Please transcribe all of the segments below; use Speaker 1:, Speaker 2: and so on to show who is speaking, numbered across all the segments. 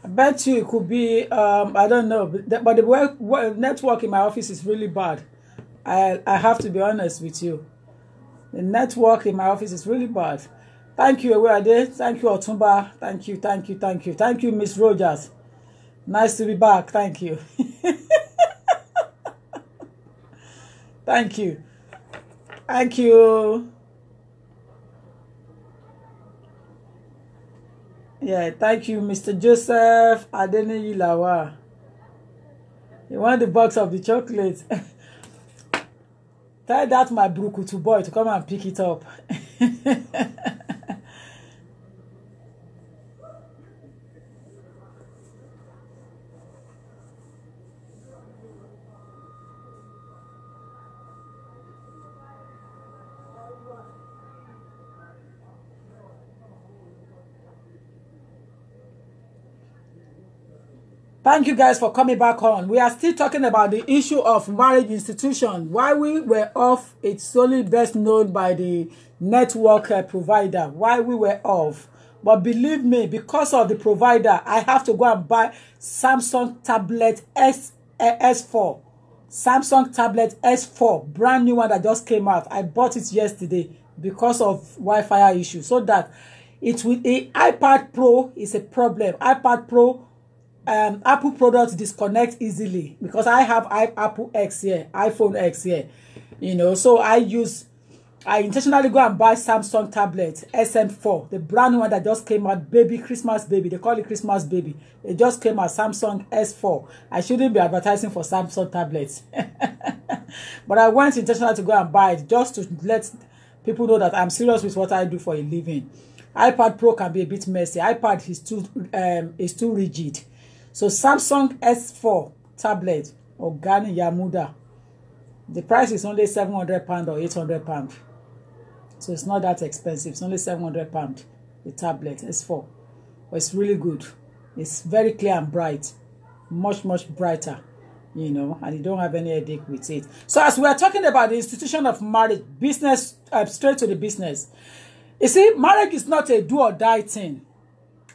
Speaker 1: I bet you it could be, I don't know, but the network in my office is really bad. I have to be honest with you. The network in my office is really bad. Thank you, Ewade. Thank you, Otumba. Thank you, thank you, thank you. Thank you, Miss Rogers. Nice to be back. Thank you. Thank you. Thank you. Yeah, thank you, Mr. Joseph Adeniyi Lawa. You want the box of the chocolate? Tell that my Brukutu boy to come and pick it up. Thank you guys for coming back on. We are still talking about the issue of marriage institution. Why we were off, it's only best known by the network provider. Why we were off. But believe me, because of the provider, I have to go and buy Samsung tablet S4. Samsung tablet S4, brand new one that just came out. I bought it yesterday because of Wi-Fi issue. So that it will, iPad Pro is a problem. iPad Pro, Apple products disconnect easily because I have Apple X here, iPhone X here, you know. So I intentionally go and buy Samsung tablet SM4, the brand one that just came out, baby, Christmas baby. They call it Christmas baby. It just came out, Samsung S4. I shouldn't be advertising for Samsung tablets, but I went intentionally to go and buy it just to let people know that I'm serious with what I do for a living. iPad Pro can be a bit messy. iPad is too rigid. So Samsung S4 tablet, Organic Yamuda, the price is only £700 or £800. So it's not that expensive. It's only £700, the tablet S4. But it's really good. It's very clear and bright. Much, much brighter, you know, and you don't have any headache with it. So as we are talking about the institution of marriage, business, straight to the business. You see, marriage is not a do or die thing.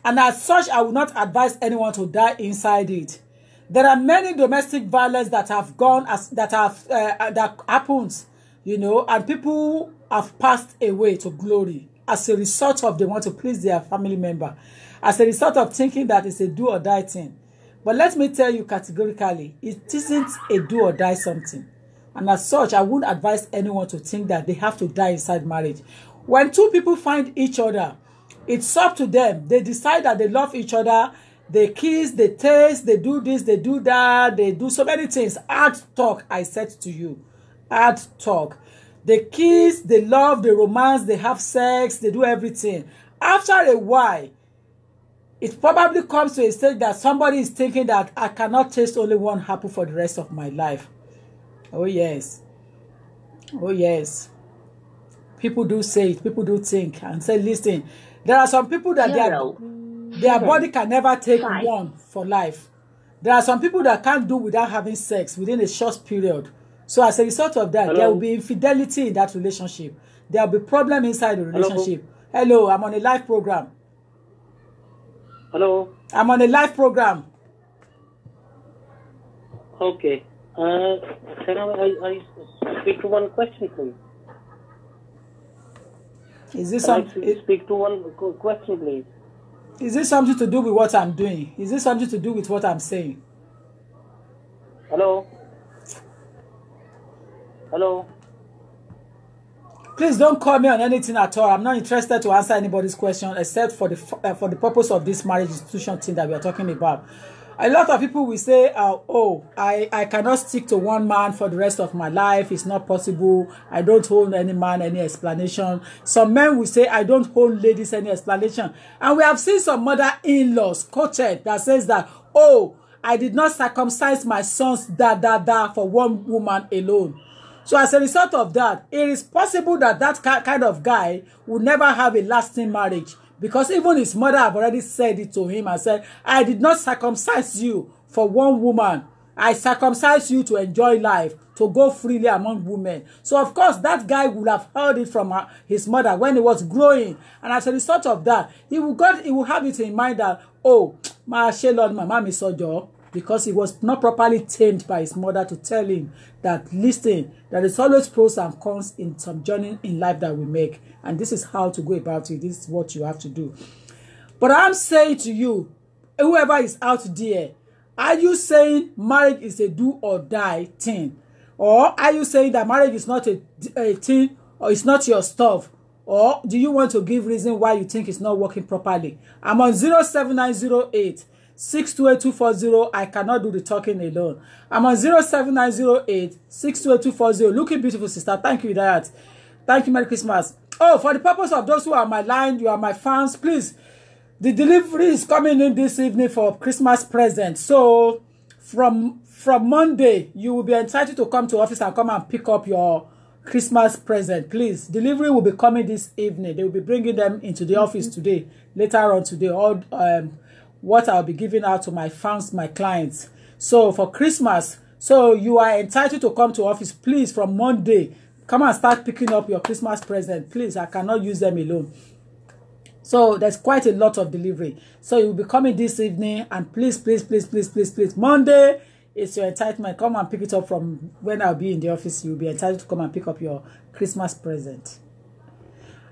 Speaker 1: And as such, I would not advise anyone to die inside it. There are many domestic violence that have gone, that happens, you know, and people have passed away to glory as a result of they want to please their family member, as a result of thinking that it's a do or die thing. But let me tell you categorically, it isn't a do or die something. And as such, I wouldn't advise anyone to think that they have to die inside marriage. When two people find each other, it's up to them. They decide that they love each other. They kiss, they taste, they do this, they do that. They do so many things. Hard talk, I said to you. Hard talk. They kiss, they love, they romance, they have sex, they do everything. After a while, it probably comes to a stage that somebody is thinking that I cannot taste only one apple for the rest of my life. Oh, yes. Oh, yes. People do say it. People do think and say, listen, there are some people that their body can never take one for life. There are some people that can't do without having sex within a short period. So as a result of that, there will be infidelity in that relationship. There will be problem inside the relationship. Hello, I'm on a live program.
Speaker 2: Hello.
Speaker 1: I'm on a live program.
Speaker 2: Okay. Can I speak to one question, please?
Speaker 1: Is this something?
Speaker 2: Speak to one question, please.
Speaker 1: Is this something to do with what I'm doing? Is this something to do with what I'm saying?
Speaker 2: Hello. Hello.
Speaker 1: Please don't call me on anything at all. I'm not interested to answer anybody's question except for the purpose of this marriage institution thing that we are talking about. A lot of people will say, oh, I cannot stick to one man for the rest of my life. It's not possible. I don't hold any man any explanation. Some men will say, I don't hold ladies any explanation. And we have seen some mother-in-laws quoted that says that, oh, I did not circumcise my sons for one woman alone. So as a result of that, it is possible that that kind of guy will never have a lasting marriage Because even his mother have already said it to him and said, I did not circumcise you for one woman. I circumcised you to enjoy life, to go freely among women. So of course that guy would have heard it from his mother when he was growing, and as a result of that, he will have it in mind that, oh, my Lord, my mom is so, because he was not properly tamed by his mother to tell him that, listen, there is always pros and cons in some journey in life that we make, and this is how to go about it. This is what you have to do. But I'm saying to you, whoever is out there, are you saying marriage is a do or die thing? Or are you saying that marriage is not a thing, or it's not your stuff? Or do you want to give reason why you think it's not working properly? I'm on 07908 628240. I cannot do the talking alone. I'm on 07908 628240. Looking beautiful, sister. Thank you, Hidayat. Thank you. Merry Christmas. Oh, for the purpose of those who are my line, you are my fans, please. The delivery is coming in this evening for Christmas present. So from Monday, you will be entitled to come to office and come and pick up your Christmas present. Please, delivery will be coming this evening. They will be bringing them into the office today, later on today. All what I'll be giving out to my fans, my clients. So for Christmas, so you are entitled to come to office. Please, from Monday, come and start picking up your Christmas present. Please, I cannot use them alone. So there's quite a lot of delivery. So you'll be coming this evening, and please, Monday, it's your entitlement. Come and pick it up from when I'll be in the office. You'll be entitled to come and pick up your Christmas present.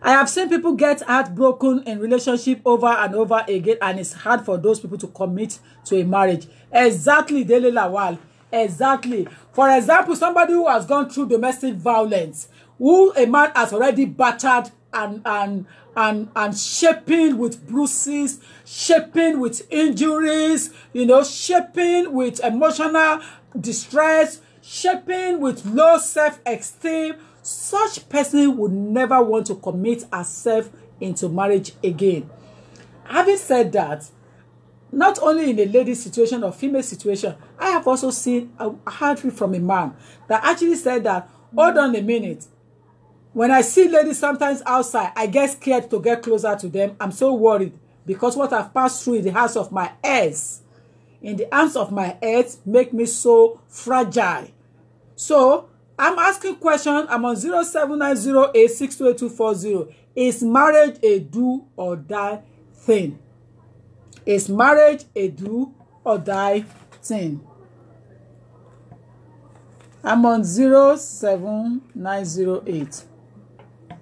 Speaker 1: I have seen people get heartbroken in relationship over and over again, and it's hard for those people to commit to a marriage. Exactly, Dele Lawal. Exactly. For example, somebody who has gone through domestic violence, who a man has already battered and shaping with bruises, shaping with injuries, shaping with emotional distress, shaping with low self-esteem. Such person would never want to commit herself into marriage again. Having said that, not only in a lady situation or female situation, I have also seen a heard from a man that actually said that, hold on a minute, when I see ladies sometimes outside, I get scared to get closer to them. I'm so worried because what I've passed through in the hands of my ex, make me so fragile. So I'm asking question. I'm on 07908628240. Is marriage a do or die thing? Is marriage a do or die thing? I'm on 07908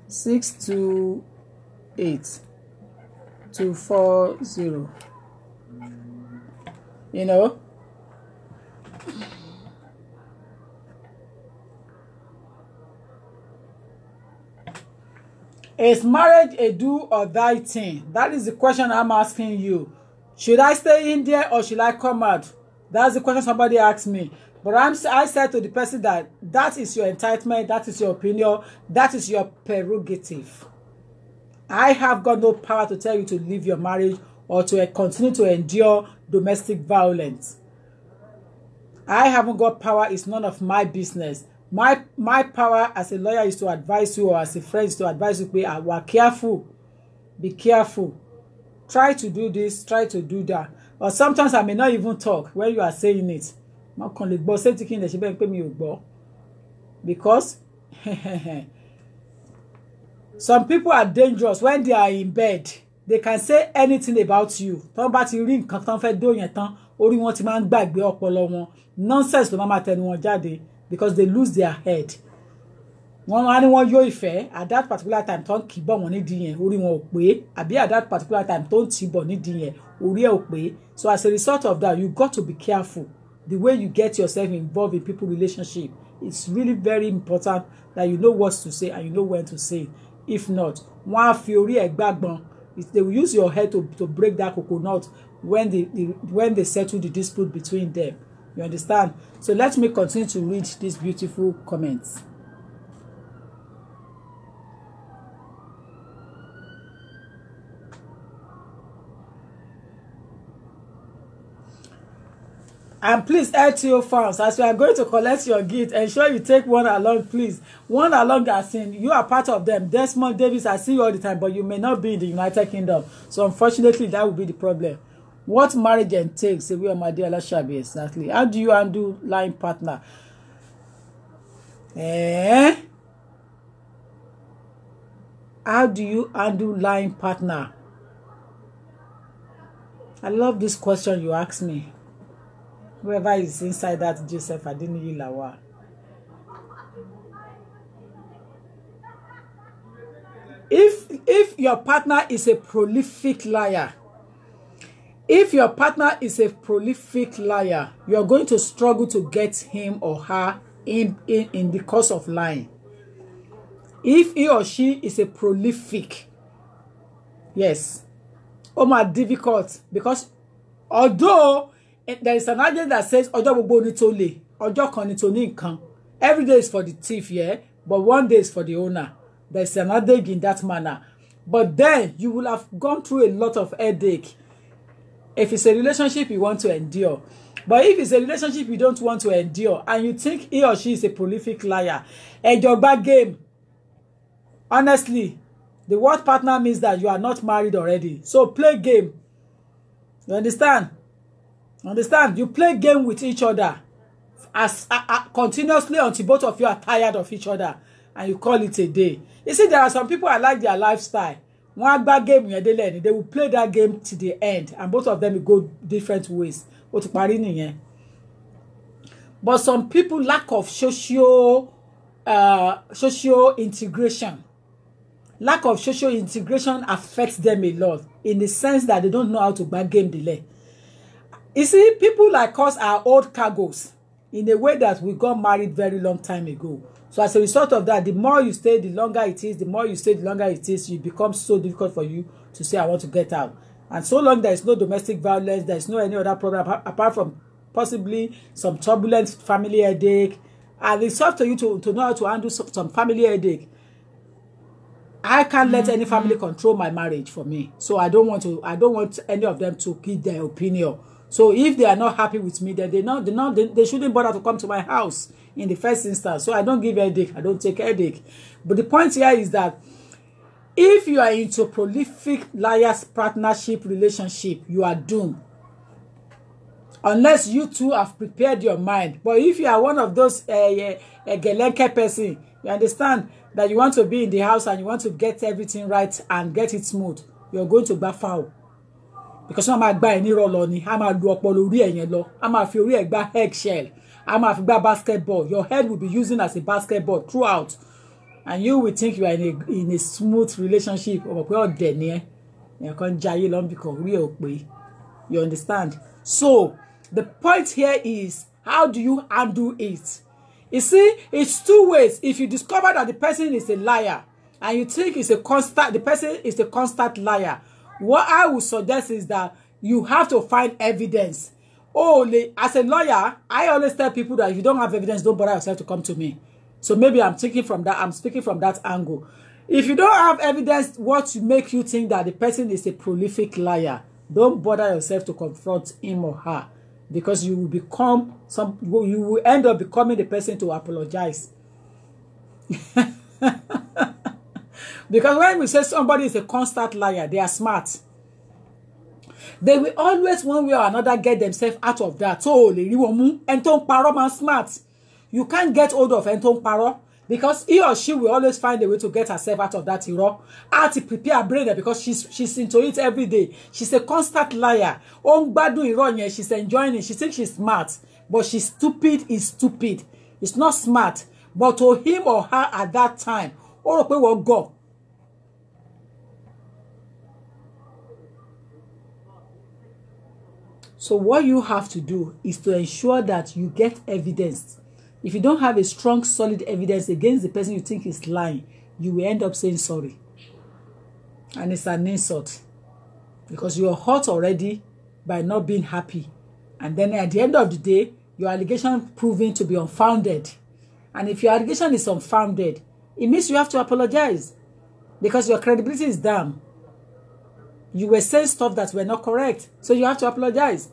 Speaker 1: 628 240. Is marriage a do or die thing? That is the question I'm asking you. Should I stay in there or should I come out? That's the question somebody asked me. But I said to the person that is your entitlement, that is your opinion, that is your prerogative. I have got no power to tell you to leave your marriage or to continue to endure domestic violence. I haven't got power. It's none of my business. My power as a lawyer is to advise you, or as a friend is to advise you. Be careful. Be careful. Try to do this. Try to do that. Or sometimes I may not even talk when you are saying it. Because some people are dangerous when they are in bed. They can say anything about you. Nonsense ló máa tẹnu wọn jáde because they lose their head. At that particular time tó kì bọ̀ wọ́n nídìí yẹn orí wọn ò pé, àbí at that particular time tó tì bọ̀ nídìí yẹn orí ẹ̀ ò pé. So as a result of that, you got to be careful the way you get yourself involved in people relationship. It's really very important that you know what to say and you know when to say. If not, wọ́n á fi orí ẹ̀ gbàgbọ́n. They will use your head to break that coconut when they settle the dispute between them. You understand? So let me continue to read these beautiful comments. And please, LTO fans, as you are going to collect your gift, ensure you take one along, please. One along as in, you are part of them. Desmond Davis, I see you all the time, but you may not be in the United Kingdom. So unfortunately, that will be the problem. What marriage entails, we are my dear Lashabi, exactly. How do you undo lying partner? How do you undo lying partner? I love this question you asked me. Whoever is inside that Joseph Adeniyi Lawal. If your partner is a prolific liar, you're going to struggle to get him or her in the course of lying. If he or she is a prolific, yes, more difficult, because although there is an argument that says every day is for the thief, yeah, but one day is for the owner. There's an headache in that manner. But then you will have gone through a lot of headache if it's a relationship you want to endure. But if it's a relationship you don't want to endure and you think he or she is a prolific liar, and your bad game, honestly, the word partner means that you are not married already. So play game. You understand? You play game with each other as continuously until both of you are tired of each other and you call it a day. You see, there are some people I like their lifestyle. One bad game, they will play that game to the end, and both of them will go different ways. But some people lack of social integration. Lack of social integration affects them a lot in the sense that they don't know how to back game delay. You see, people like us are old cargoes in a way that we got married very long time ago. So as a result of that, the more you stay, the longer it is. The more you stay, the longer it is. It becomes so difficult for you to say, I want to get out. And so long there is no domestic violence, there is no any other problem apart from possibly some turbulent family headache. And it's up to you to know how to handle some family headache. I can't let any family control my marriage for me. So I don't want any of them to give their opinion. So if they are not happy with me, then they shouldn't bother to come to my house in the first instance. So I don't give headache. I don't take headache. But the point here is that if you are into prolific liars partnership relationship, you are doomed. Unless you two have prepared your mind. But if you are one of those gelenke person, you understand that you want to be in the house and you want to get everything right and get it smooth, you're going to bafoul. Because I'm not buying any roll on it. I'm not do up I'm not feel eggshell. I'm not basketball. Your head will be using as a basketball throughout. And you will think you are in a smooth relationship. You understand? So the point here is, how do you handle it? You see, it's two ways. If you discover that the person is a liar and you think the person is a constant liar, what I would suggest is that you have to find evidence. As a lawyer, I always tell people that if you don't have evidence, don't bother yourself to come to me. So maybe I'm speaking from that angle. If you don't have evidence, what to make you think that the person is a prolific liar, don't bother yourself to confront him or her, because you will end up becoming the person to apologize. Because when we say somebody is a constant liar, they are smart. They will always, one way or another, get themselves out of that. So, Enton Paro man smart. You can't get hold of Enton Paro because he or she will always find a way to get herself out of that hero. How to prepare her brain because she's into it every day. She's a constant liar. She's enjoying it. She thinks she's smart, but she's stupid is stupid. It's not smart. But to him or her at that time, will go. So what you have to do is to ensure that you get evidence. If you don't have a strong, solid evidence against the person you think is lying, you will end up saying sorry. And it's an insult. Because you are hurt already by not being happy. And then at the end of the day, your allegation proving to be unfounded. And if your allegation is unfounded, it means you have to apologize. Because your credibility is down. You were saying stuff that were not correct. So you have to apologize.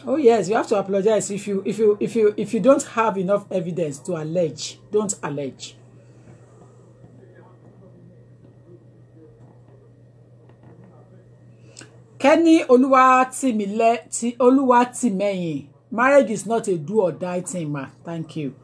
Speaker 1: Oh yes, you have to apologize if you don't have enough evidence to allege. Don't allege. Kenny Oluwatimeyin. Marriage is not a do or die thing, ma. Thank you.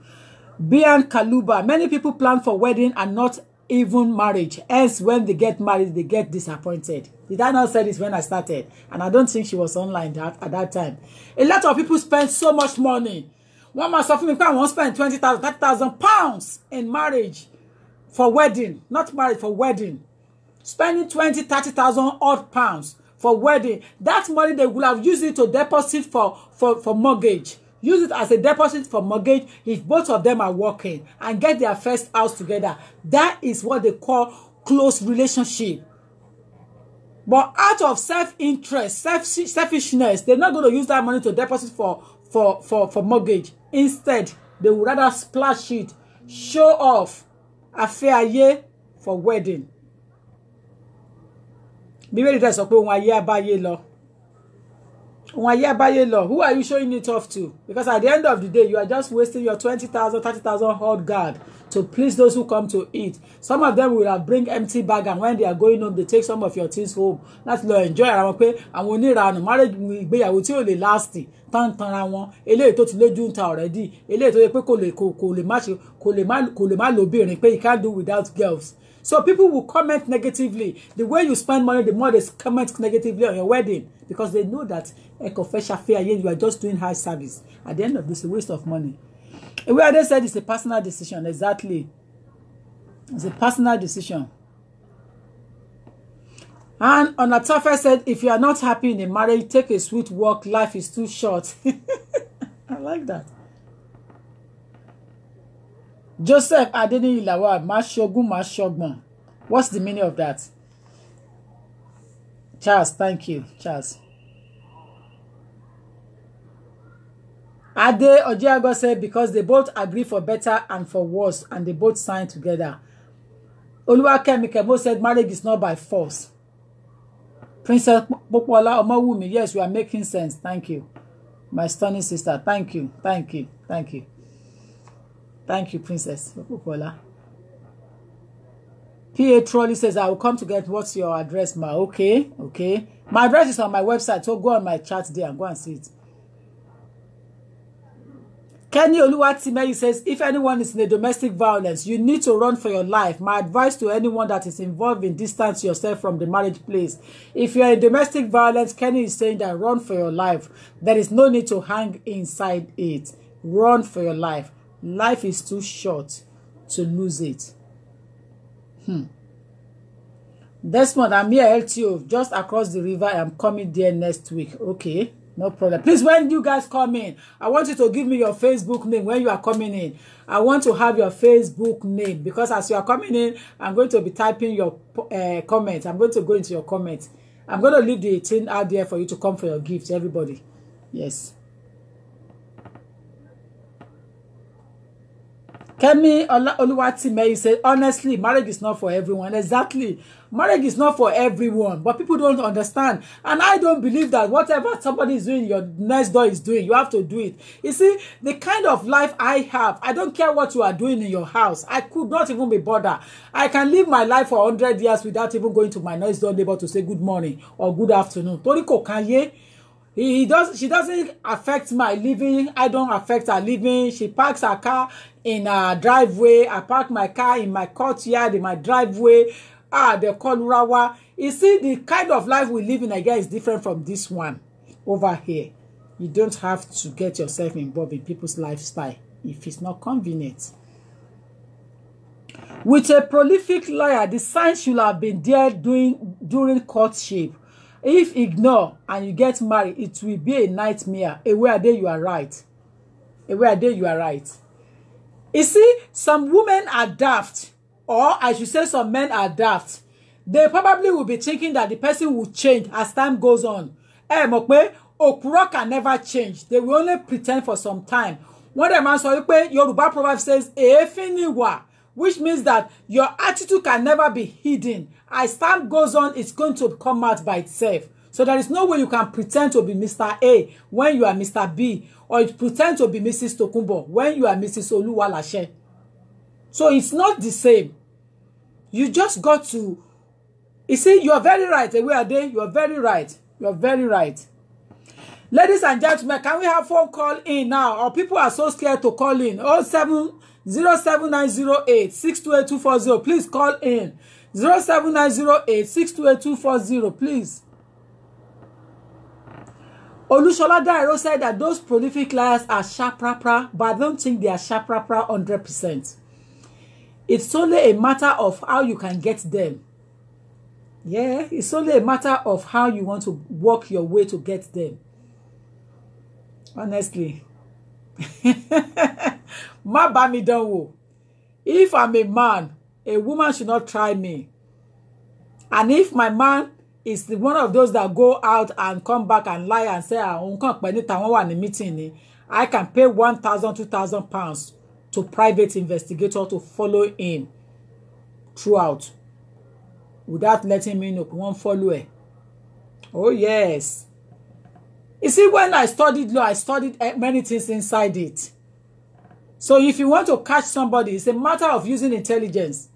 Speaker 1: Bian Kaluba. Many people plan for wedding and not even marriage. Hence, when they get married, they get disappointed. Did I not say this when I started? And I don't think she was online at that time. A lot of people spend so much money. One man of me won't spend 20,000, 30,000 pounds in marriage for wedding. Not marriage, for wedding. Spending 20, 30,000 odd pounds for wedding. That money they would have used it to deposit for mortgage. Use it as a deposit for mortgage if both of them are working and get their first house together. That is what they call close relationship. But out of self-interest, selfishness, they're not going to use that money to deposit for mortgage. Instead, they would rather splash it, show off, affair for wedding. Who are you showing it off to? Because at the end of the day, you are just wasting your 20,000, 30,000 hot guard to please those who come to eat. Some of them will have bring empty bag, and when they are going home, they take some of your things home. That's lo enjoy ara wọn pé àwọn onírànù marriage ìgbéyàwó tí ò lè last tan ra wọn. Eléyìí tó ti lójú ń ta already. Eléyìí tó yẹ pé kò lè má lóbìnrin pé you can't do without girls. So people will comment negatively. The way you spend money, the more they comment negatively on your wedding. Because they know that you are just doing high service. At the end of this, it's a waste of money. Where they said it's a personal decision. Exactly. It's a personal decision. And Onatofe said, if you are not happy in a marriage, take a sweet walk. Life is too short. I like that. Joseph Adeniyilawa, Mashogun Mashogbon. What's the meaning of that? Charles, thank you. Charles. Ade Ojiago said, because they both agree for better and for worse, and they both sign together. Oluwakemi Kemo said, marriage is not by force. Princess Popola Omowumi, yes, you are making sense. Thank you. My stunning sister. Thank you. Thank you. Thank you. Thank you, Princess Popola. PA Trolley says, I will come to get what's your address, ma. Okay, okay. My address is on my website, so go on my chat there and go and see it. Kenny Oluwatimeyi says, if anyone is in a domestic violence, you need to run for your life. My advice to anyone that is involved in distance yourself from the marriage place. If you are in domestic violence, Kenny is saying that run for your life. There is no need to hang inside it. Run for your life. Life is too short to lose it. Desmond, I'm here LTO, just across the river. I'm coming there next week. Okay, no problem. Please, when you guys come in, I want you to give me your Facebook name when you are coming in. I want to have your Facebook name, because as you are coming in, I'm going to be typing your comments. I'm going to go into your comments. I'm going to leave the thing out there for you to come for your gift, everybody. Yes. Kemi Oluwatimeyi said, honestly, marriage is not for everyone. Exactly. Marriage is not for everyone, but people don't understand. And I don't believe that whatever somebody is doing, your next door is doing, you have to do it. You see, the kind of life I have, I don't care what you are doing in your house. I could not even be bothered. I can live my life for 100 years without even going to my next door neighbor to say good morning or good afternoon. Toriko Kanye. She doesn't affect my living. I don't affect her living. She parks her car in her driveway. I park my car in my courtyard, in my driveway. They call Urawa. You see, the kind of life we live in again is different from this one over here. You don't have to get yourself involved in people's lifestyle if it's not convenient. With a prolific lawyer, the signs should have been there during courtship. If ignore and you get married, it will be a nightmare. Where there you are right. Where there you are right. You see, some women are daft, or I should say some men are daft. They probably will be thinking that the person will change as time goes on. Mokpe, Okuro can never change. They will only pretend for some time. When the man saw Yoruba proverb says, Efiniwa, which means that your attitude can never be hidden. As time goes on, it's going to come out by itself. So there is no way you can pretend to be Mr. A when you are Mr. B, or you pretend to be Mrs. Tokunbo when you are Mrs. Oluwalashe. So it's not the same. You just got to, you see, you are very right, Ewuade, you are very right. You are very right. Ladies and gentlemen, can we have phone call in now? Or people are so scared to call in. 07908-628-240. Please call in. 07908-628-240, please. Olushola Dairo said that those prolific liars are sharp-rapra, but I don't think they are sharp-rapra 100%. It's only a matter of how you can get them. Yeah, it's only a matter of how you want to work your way to get them. Honestly. Ma ba mi dánwò. If I'm a man, a woman should not try me. And if my man is one of those that go out and come back and lie and say, meeting, I can pay 1,000, 2,000 pounds to private investigator to follow him throughout without letting me know one follower. Oh yes. You see, when I studied law, I studied many things inside it. So if you want to catch somebody, it's a matter of using intelligence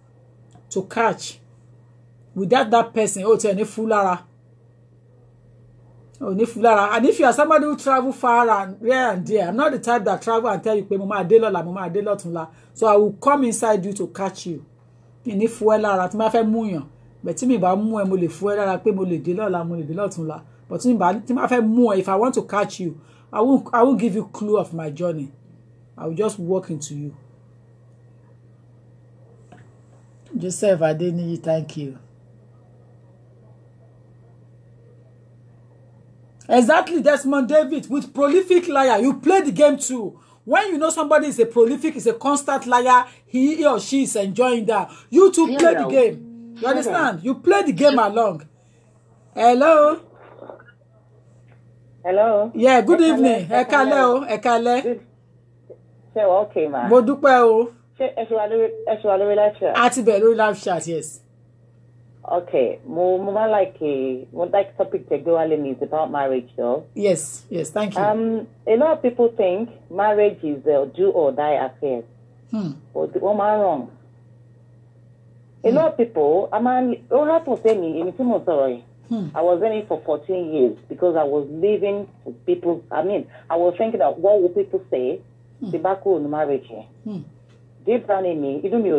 Speaker 1: to catch. Without that person, oh, ni fulara. Oh, ni fulara. And if you are somebody who travel far and here and there, I'm not the type that travel and tell you, mama adelola, mama adelotunla. So I will come inside you to catch you. Ni fulara, ti ma fe muyan. But ti mi ba mu e mo le fulara pe mo le delola, mo le delotunla. But ti ma fe mu e, if I want to catch you, I will give you clue of my journey. I will just walk into you. Joseph Adeniyi, thank you. Exactly, Desmond David, with prolific liar. You play the game too. When you know somebody is a prolific, is a constant liar, he or she is enjoying that. You too play the game. You understand? You play the game along. Hello?
Speaker 3: Hello?
Speaker 1: Yeah, good evening. Ekale.
Speaker 3: Okay, ma.
Speaker 1: Mo dúpẹ́ o.
Speaker 3: Ẹ ṣe wà lórí live chat.
Speaker 1: Àti bẹ̀rẹ̀ lórí live chat, yes.
Speaker 3: Okay, mo like topic to go is about marriage though.
Speaker 1: Yes, thank you.
Speaker 3: A lot of people think marriage is a do or die affair. But what am I wrong? A lot of people, I was in it for 14 years because I was living with people. I was thinking of what will people say about marriage. Deep down in me, even me,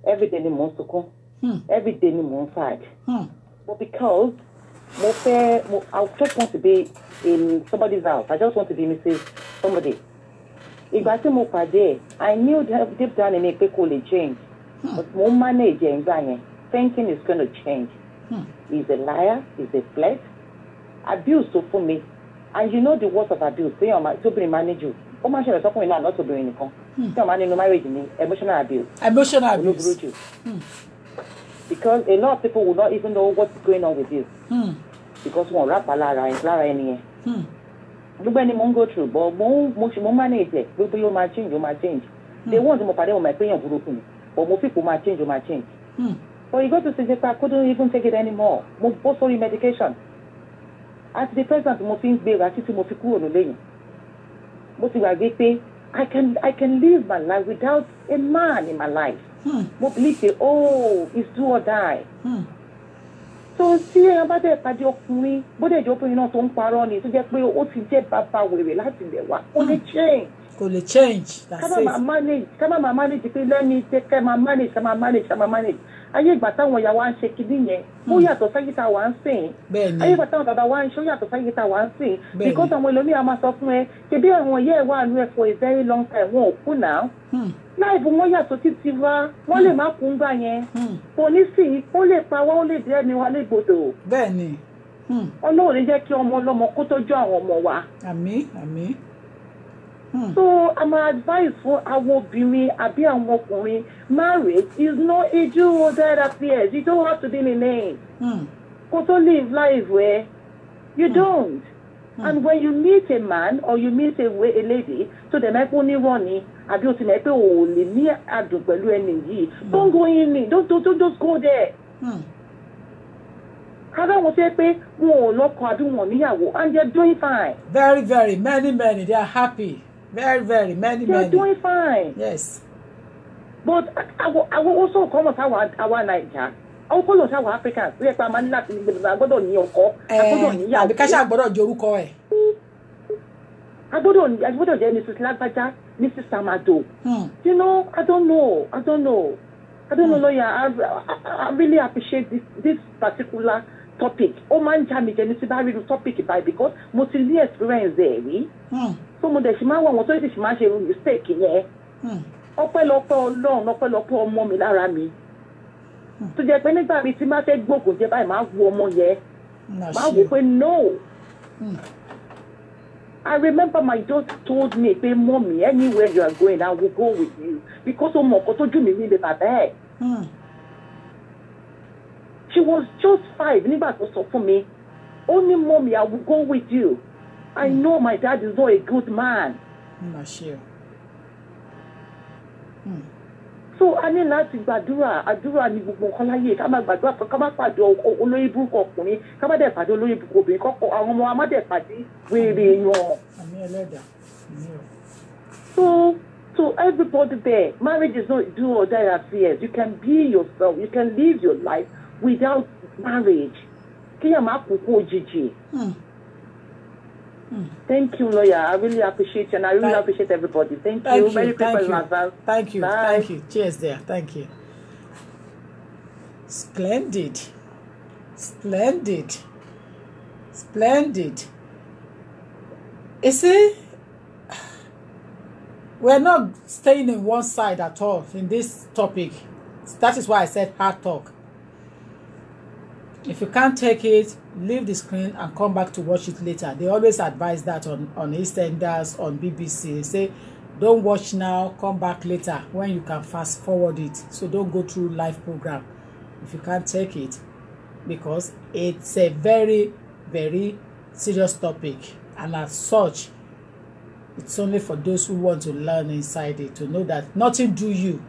Speaker 3: every day in Monsuku. Every day in one side. But because I just want to be in somebody's house. I just want to be Mrs. Somebody. If I say I knew deep down in me people will change. But more managing thinking is going to change. He's a liar, he's a flex. Abuse so for me. And you know the worst of abuse. Say to be manage you. How much are talking about not to be in the marriage emotional abuse. Emotional abuse. Because a lot of people will not even know what's going on with you. Because one rap Lara any. Nobody won't go through, but more manage it. People you might change. They want to pay my paying broken. But more people might change, So you go to say I couldn't even take it anymore. More sorry medication. At the present, more things big, I see more people on the lane. Most I can live my life without a man in my life. Mo believe say, it's do or die. So see about the party of me, but they open not on paroni to get what you say papa we láti le wa. Only change. Only change. That's it. Come on manage, let me take care manage. Aye gba tawon ya wa nse kini yen. Mo yàtọ̀ sayita wa nsin. Aye gba tawon baba wa nse yàtọ̀ sayita wa nsin. Because àwọn ẹlòmí a máa sọ fún ẹ, ṣé bí àwọn ye wa nu for a very long time wọ́n kú now. Life wọ́n yàtọ̀ títí wa, wọ́n lè má kún gbà yẹn. Kò ní sí, ó lè pa wọ́n, ó lè dé ẹni wa lè gbọ́dọ̀. Bẹ́ẹ̀ni. Ọlọ́run ní jẹ́ kí ọmọ ọlọ́mọ kó tọ́jú àwọn ọmọ wa. Àmín. So I'm advice for our obìnrin àbí àwọn ọkùnrin, marriage is not a do or die affair. You don't have to be in it. Kó tó live life where you don't. And when you meet a man or you meet a lady, so the man only running, àbí o ti mọ̀ pé o lè ní àdùn pẹ̀lú ẹni yìí. Don't go in it. Don't just go there. Kára wọn ṣe pé wọn ò lọ́kọ àbí wọn ò níyàwó and they're doing fine.
Speaker 1: Very, very many they are happy. Very, very many.
Speaker 3: They're doing fine.
Speaker 1: Yes.
Speaker 3: But I will also come with our Niger. I will call us our Africans. We are man láti gbọ́dọ̀ ní ọkọ. Agbọ́dọ̀ níyàwó.
Speaker 1: Àbí ká ṣá gbọ́dọ̀ jẹ orúkọ ẹ̀.
Speaker 3: Agbọ́dọ̀ jẹ́ Mrs. Lágbájá, Mrs. Samado. You know, I don't know, lawyer. I really appreciate this particular topic. Ó máa ń já mi jẹ ní sí bá rí topic báyìí because mo ti ní experience there rí. So mo dẹ̀ ṣì máa wọ̀ wọ́n tó ṣì máa ṣe mistake yẹn. Ọpẹ́lọpẹ́ Ọlọ́run, ọpẹ́lọpẹ́ ọmọ mi lára mi. Tó jẹ́ pé nígbà mi tí máa fẹ́ gbógun jẹ báyìí máa wo ọmọ yẹn. Máa wò pé no. I remember my daughter told me, pé mommy, anywhere you are going, I will go with you. Because ó mọ̀ nǹkan tójú mi rí lè bàbá ẹ̀. She was just 5 nígbà tó sọ fún mi. Ó ní mommy, I will go with you. I know my dad is not a good man.
Speaker 1: Sure.
Speaker 3: So a ní láti àdúrà ní gbogbo nǹkan láyé ká má gbàdúrà fún ká má pàdé olórí burúkú ọkùnrin ká má dẹ̀ pàdé olórí burúkú obìnrin kọ́kọ́ àwọn ọmọ wa má dẹ̀ pàdé wèrè èèyàn.
Speaker 1: Àmì ẹlẹ́dà.
Speaker 3: So everybody there, marriage is not do or die affairs. You can be yourself. You can live your life without marriage. Kíyàn má kúkú òjijì. Thank you, lawyer. I really appreciate you, and I really appreciate everybody. Thank you. Very people in advance.
Speaker 1: Thank you.
Speaker 3: Bye.
Speaker 1: Thank you. Cheers there. Thank you. Splendid. You see, we're not staying in one side at all in this topic. That is why I said hard talk. If you can't take it, leave the screen and come back to watch it later. They always advise that on EastEnders, on BBC. They say, don't watch now, come back later when you can fast forward it. So don't go through live program if you can't take it, because it's a very, very serious topic. And as such, it's only for those who want to learn inside it, to know that nothing do you.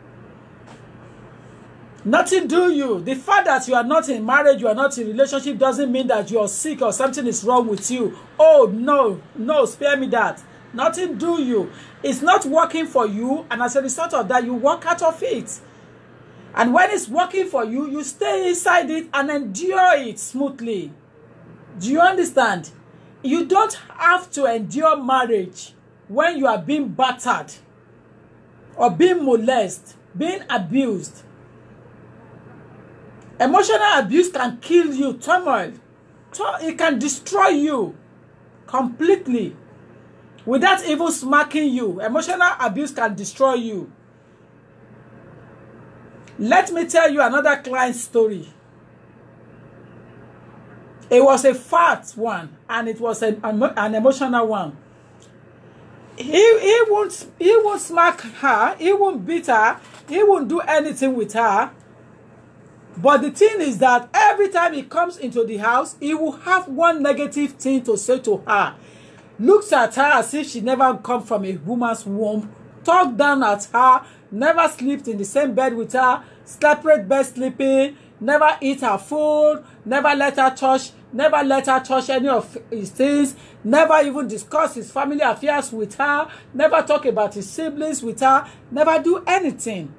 Speaker 1: Nothing do you. The fact that you are not in marriage, you are not in relationship, doesn't mean that you are sick or something is wrong with you. Oh, no, spare me that. Nothing do you. It's not working for you, and as a result of that, you walk out of it. And when it's working for you, you stay inside it and endure it smoothly. Do you understand? You don't have to endure marriage when you are being battered or being molested, being abused. Emotional abuse can kill you, turmoil. It can destroy you completely without even smacking you. Emotional abuse can destroy you. Let me tell you another client story. It was a fat one, and it was an emotional one. He won't smack her, he won't beat her, he won't do anything with her. But the thing is that every time he comes into the house, he will have one negative thing to say to her. Looks at her as if she never come from a woman's womb, talk down at her, never slept in the same bed with her, separate bed sleeping, never eat her food, never let her touch any of his things, never even discuss his family affairs with her, never talk about his siblings with her, never do anything.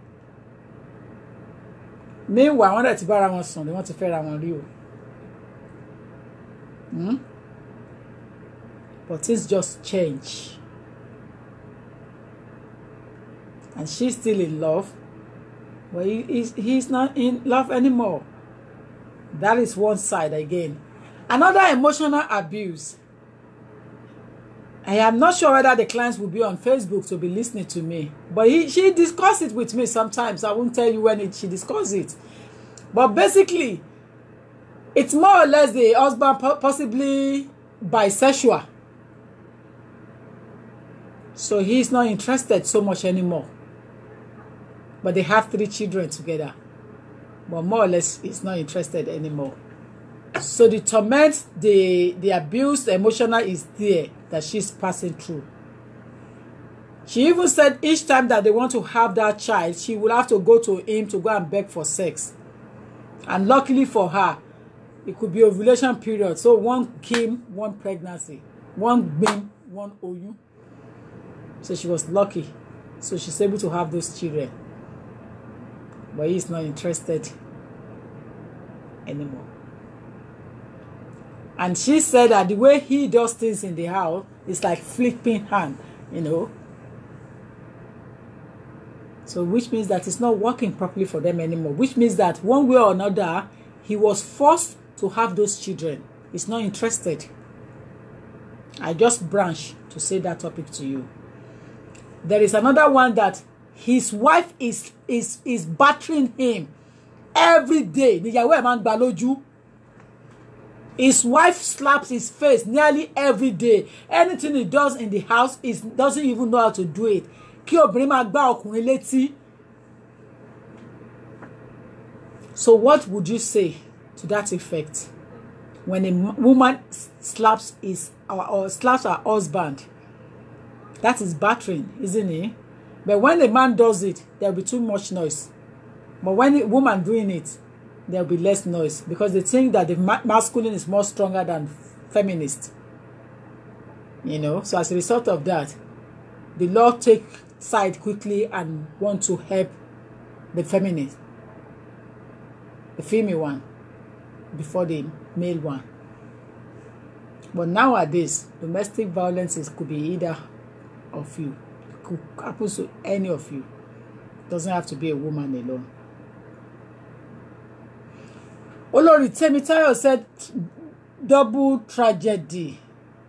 Speaker 1: Meanwhile, wọ́n dẹ̀ ti bára wọn sùn, wọ́n ti fẹ́ra wọn rí o. But things just change. And she's still in love. But he's not in love anymore. That is one side again. Another emotional abuse. I am not sure whether the clients will be on Facebook to be listening to me. But she discussed it with me sometimes. I won't tell you when she discussed it. But basically, it's more or less the husband possibly bisexual. So he's not interested so much anymore. But they have 3 children together. But more or less, he's not interested anymore. So the torment, the abuse, the emotional is there that she's passing through. She even said each time that they want to have that child, she will have to go to him to go and beg for sex. And luckily for her, It could be ovulation period. So one came, one pregnancy, one BIM, one OU. So she was lucky. So she's able to have those children. But he's not interested anymore. And she said that the way he does things in the house is like flipping hand, you know. So which means that it's not working properly for them anymore. Which means that one way or another, he was forced to have those children. He's not interested. I just branched to say that topic to you. There is another one that his wife is battering him every day. His wife slaps his face nearly every day. Anything he does in the house, he doesn't even know how to do it. So what would you say to that effect when a woman slaps or slaps her husband? That is battering, isn't it? But when a man does it, there will be too much noise. But when a woman doing it, there will be less noise, because they think that the masculine is more stronger than feminist. You know, so as a result of that, the law take side quickly and want to help the feminist, the female one, before the male one. But nowadays, domestic violence could be either of you. It could happen to any of you. It doesn't have to be a woman alone. Olori Temitayo said, double tragedy,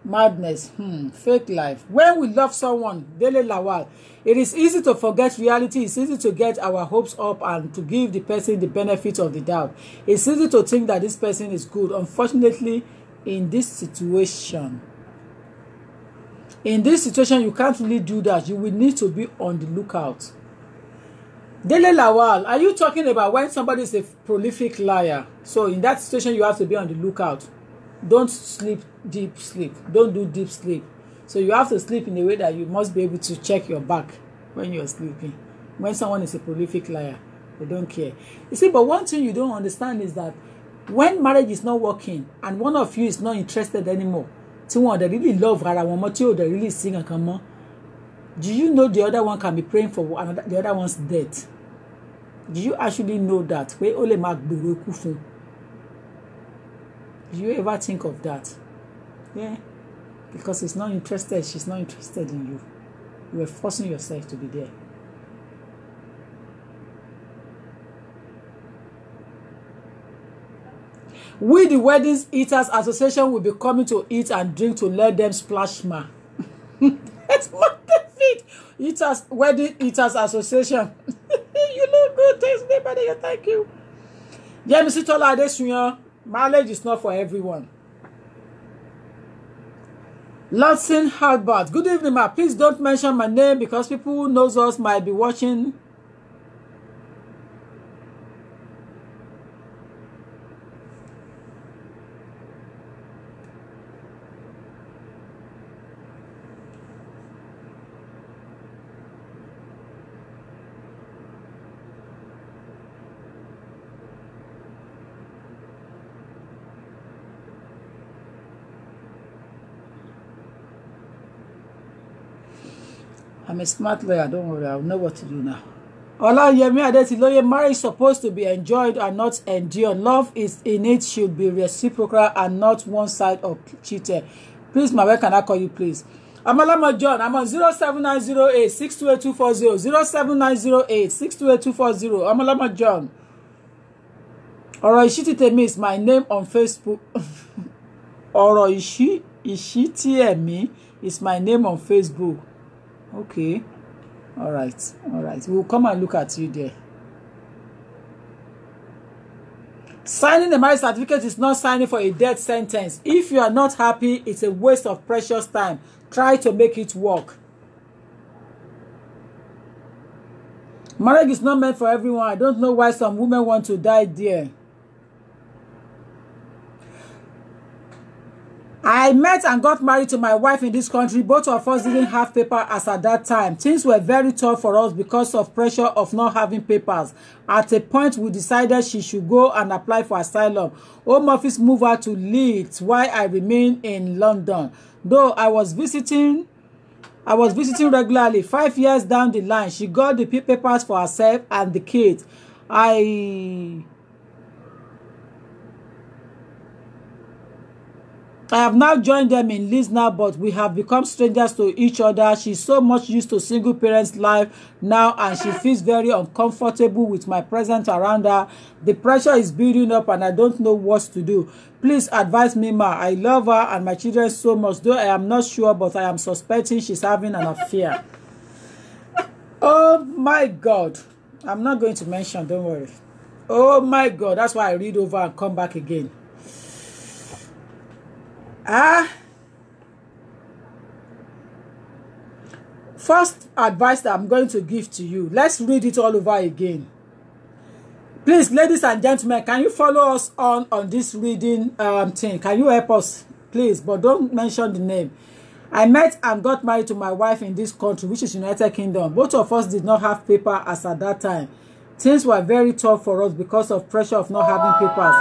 Speaker 1: madness, fake life. When we love someone, Dele Lawal, it is easy to forget reality. It's easy to get our hopes up and to give the person the benefit of the doubt. It's easy to think that this person is good. Unfortunately, in this situation, you can't really do that. You will need to be on the lookout. Dele Lawal, are you talking about when somebody is a prolific liar? So in that situation, you have to be on the lookout. Don't sleep deep sleep. Don't do deep sleep. So you have to sleep in a way that you must be able to check your back when you're sleeping. When someone is a prolific liar, they don't care. You see, but one thing you don't understand is that when marriage is not working and one of you is not interested anymore, someone that really love her, one they really sing and come on. Do you know the other one can be praying for the other one's death? Do you actually know that? Do you ever think of that? Yeah. Because he's not interested, she's not interested in you. You are forcing yourself to be there. We, the Wedding Eaters Association, will be coming to eat and drink to let them splash ma. That's what they feed. Wedding Eaters Association. You look good. Thanks, nobody. Thank you. Yeah, Mr. Tola Adesuyan, marriage is not for everyone. Lawson Halbert. Good evening, ma. Please don't mention my name because people who knows us might be watching. I'm a smart lawyer, don't worry, I'll know what to do now. Olayemi Adetiloye, marriage is supposed to be enjoyed and not endured. Love is in it, should be reciprocal and not one side of cheated. Please, my, where can I call you, please? Amalama John, I'm on 07908 628240. 07908 628240. Amalama John. Oro Ishititemi is my name on Facebook. Oro Ishititemi is my name on Facebook. Okay. All right. We'll come and look at you there. Signing a marriage certificate is not signing for a death sentence. If you are not happy, it's a waste of precious time. Try to make it work. Marriage is not meant for everyone. I don't know why some women want to die there. I met and got married to my wife in this country. Both of us didn't have paper as at that time. Things were very tough for us because of pressure of not having papers. At a point, we decided she should go and apply for asylum. Home Office moved her to Leeds while I remained in London. Though I was visiting regularly. 5 years down the line, she got the papers for herself and the kids. I have now joined them in Leeds now, but we have become strangers to each other. She's so much used to single parents' life now, and she feels very uncomfortable with my presence around her. The pressure is building up, and I don't know what to do. Please advise me, ma. I love her and my children so much, though I am not sure, but I am suspecting she's having an affair. Oh my God. I'm not going to mention, don't worry. Oh my God. That's why I read over and come back again. First advice that I'm going to give to you. Let's read it all over again. Please, ladies and gentlemen, can you follow us on this reading thing? Can you help us, please? But don't mention the name. I met and got married to my wife in this country, which is United Kingdom. Both of us did not have paper as at that time. Things were very tough for us because of pressure of not having papers.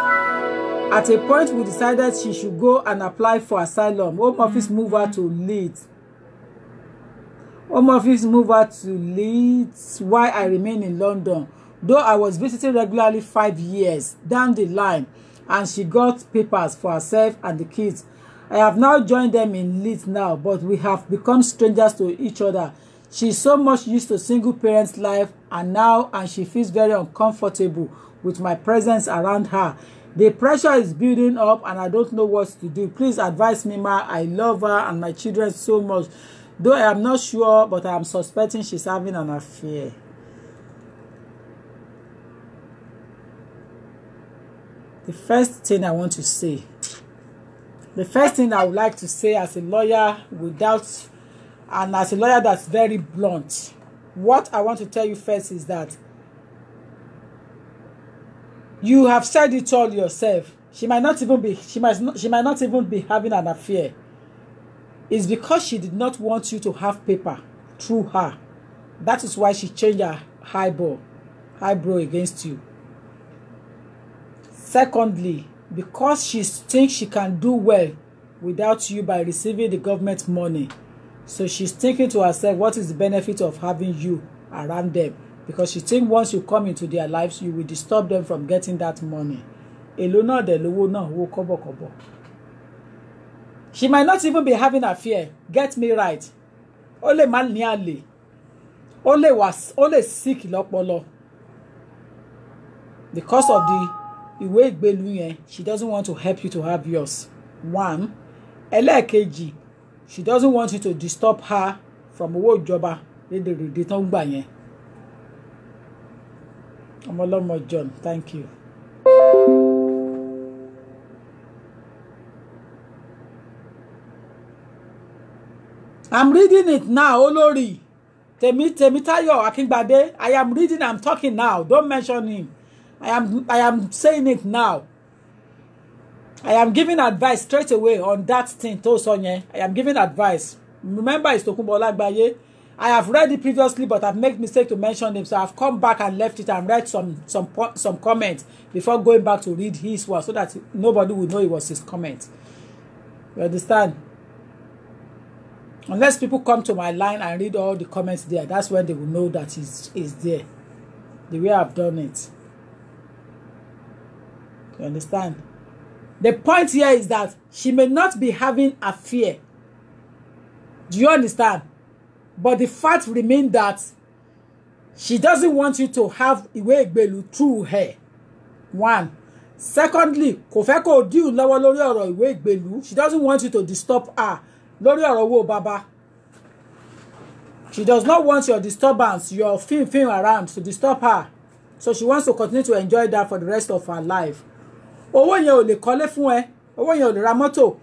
Speaker 1: At a point, we decided she should go and apply for asylum. Home Office moved her to Leeds. Home Office moved her to Leeds while I remained in London. Though I was visiting regularly 5 years down the line, and she got papers for herself and the kids. I have now joined them in Leeds now, but we have become strangers to each other. She's so much used to single parents' life and she feels very uncomfortable with my presence around her. The pressure is building up and I don't know what to do. Please advise me, ma. I love her and my children so much. Though I am not sure, but I am suspecting she's having an affair. The first thing I want to say, the first thing I would like to say as a lawyer and as a lawyer that's very blunt, what I want to tell you first is that you have said it all yourself. She might not even be having an affair. It's because she did not want you to have paper through her. That is why she changed her highbrow against you. Secondly, because she thinks she can do well without you by receiving the government money. So she's thinking to herself, what is the benefit of having you around them? Because she thinks once you come into their lives, you will disturb them from getting that money. She might not even be having a fear. Get me right. Ole man ni ale. Ole sick lopolo. Because of the ìwé ìgbélú yẹn, she doesn't want to help you to have yours. One. Ẹlẹ́ẹ̀kejì, she doesn't want you to disturb her from owó ìjọba lédèrèdè tó ń gbà yẹn. Ọmọlọ́mọ John, thank you. I'm reading it now, Olori. Temitayo Akingbade. I am reading, I'm talking now. Don't mention him. I am saying it now. I am giving advice straight away on that thing, Tosonye. I am giving advice. Remember, it's Tokunbo Olagbaye. I have read it previously, but I've made mistake to mention him, so I've come back and left it and read some comments before going back to read his one, so that nobody would know it was his comment. You understand? Unless people come to my line and read all the comments there, that's when they will know that it's there. The way I've done it. You understand? The point here is that she may not be having a fear. Do you understand? But the fact remains that she doesn't want you to have ìwé ìgbélú through her. One. Secondly, kò fẹ́ kó deal lọ́wọ́ lórí ọ̀rọ̀ ìwé ìgbélú. She doesn't want you to disturb her lórí ọ̀rọ̀ owó baba. She does not want your disturbance, your film around to disturb her. So she wants to continue to enjoy that for the rest of her life. Owó yẹn ò lè kọ́lé fún ẹ, owó yẹn ò lè ra mọ́tò,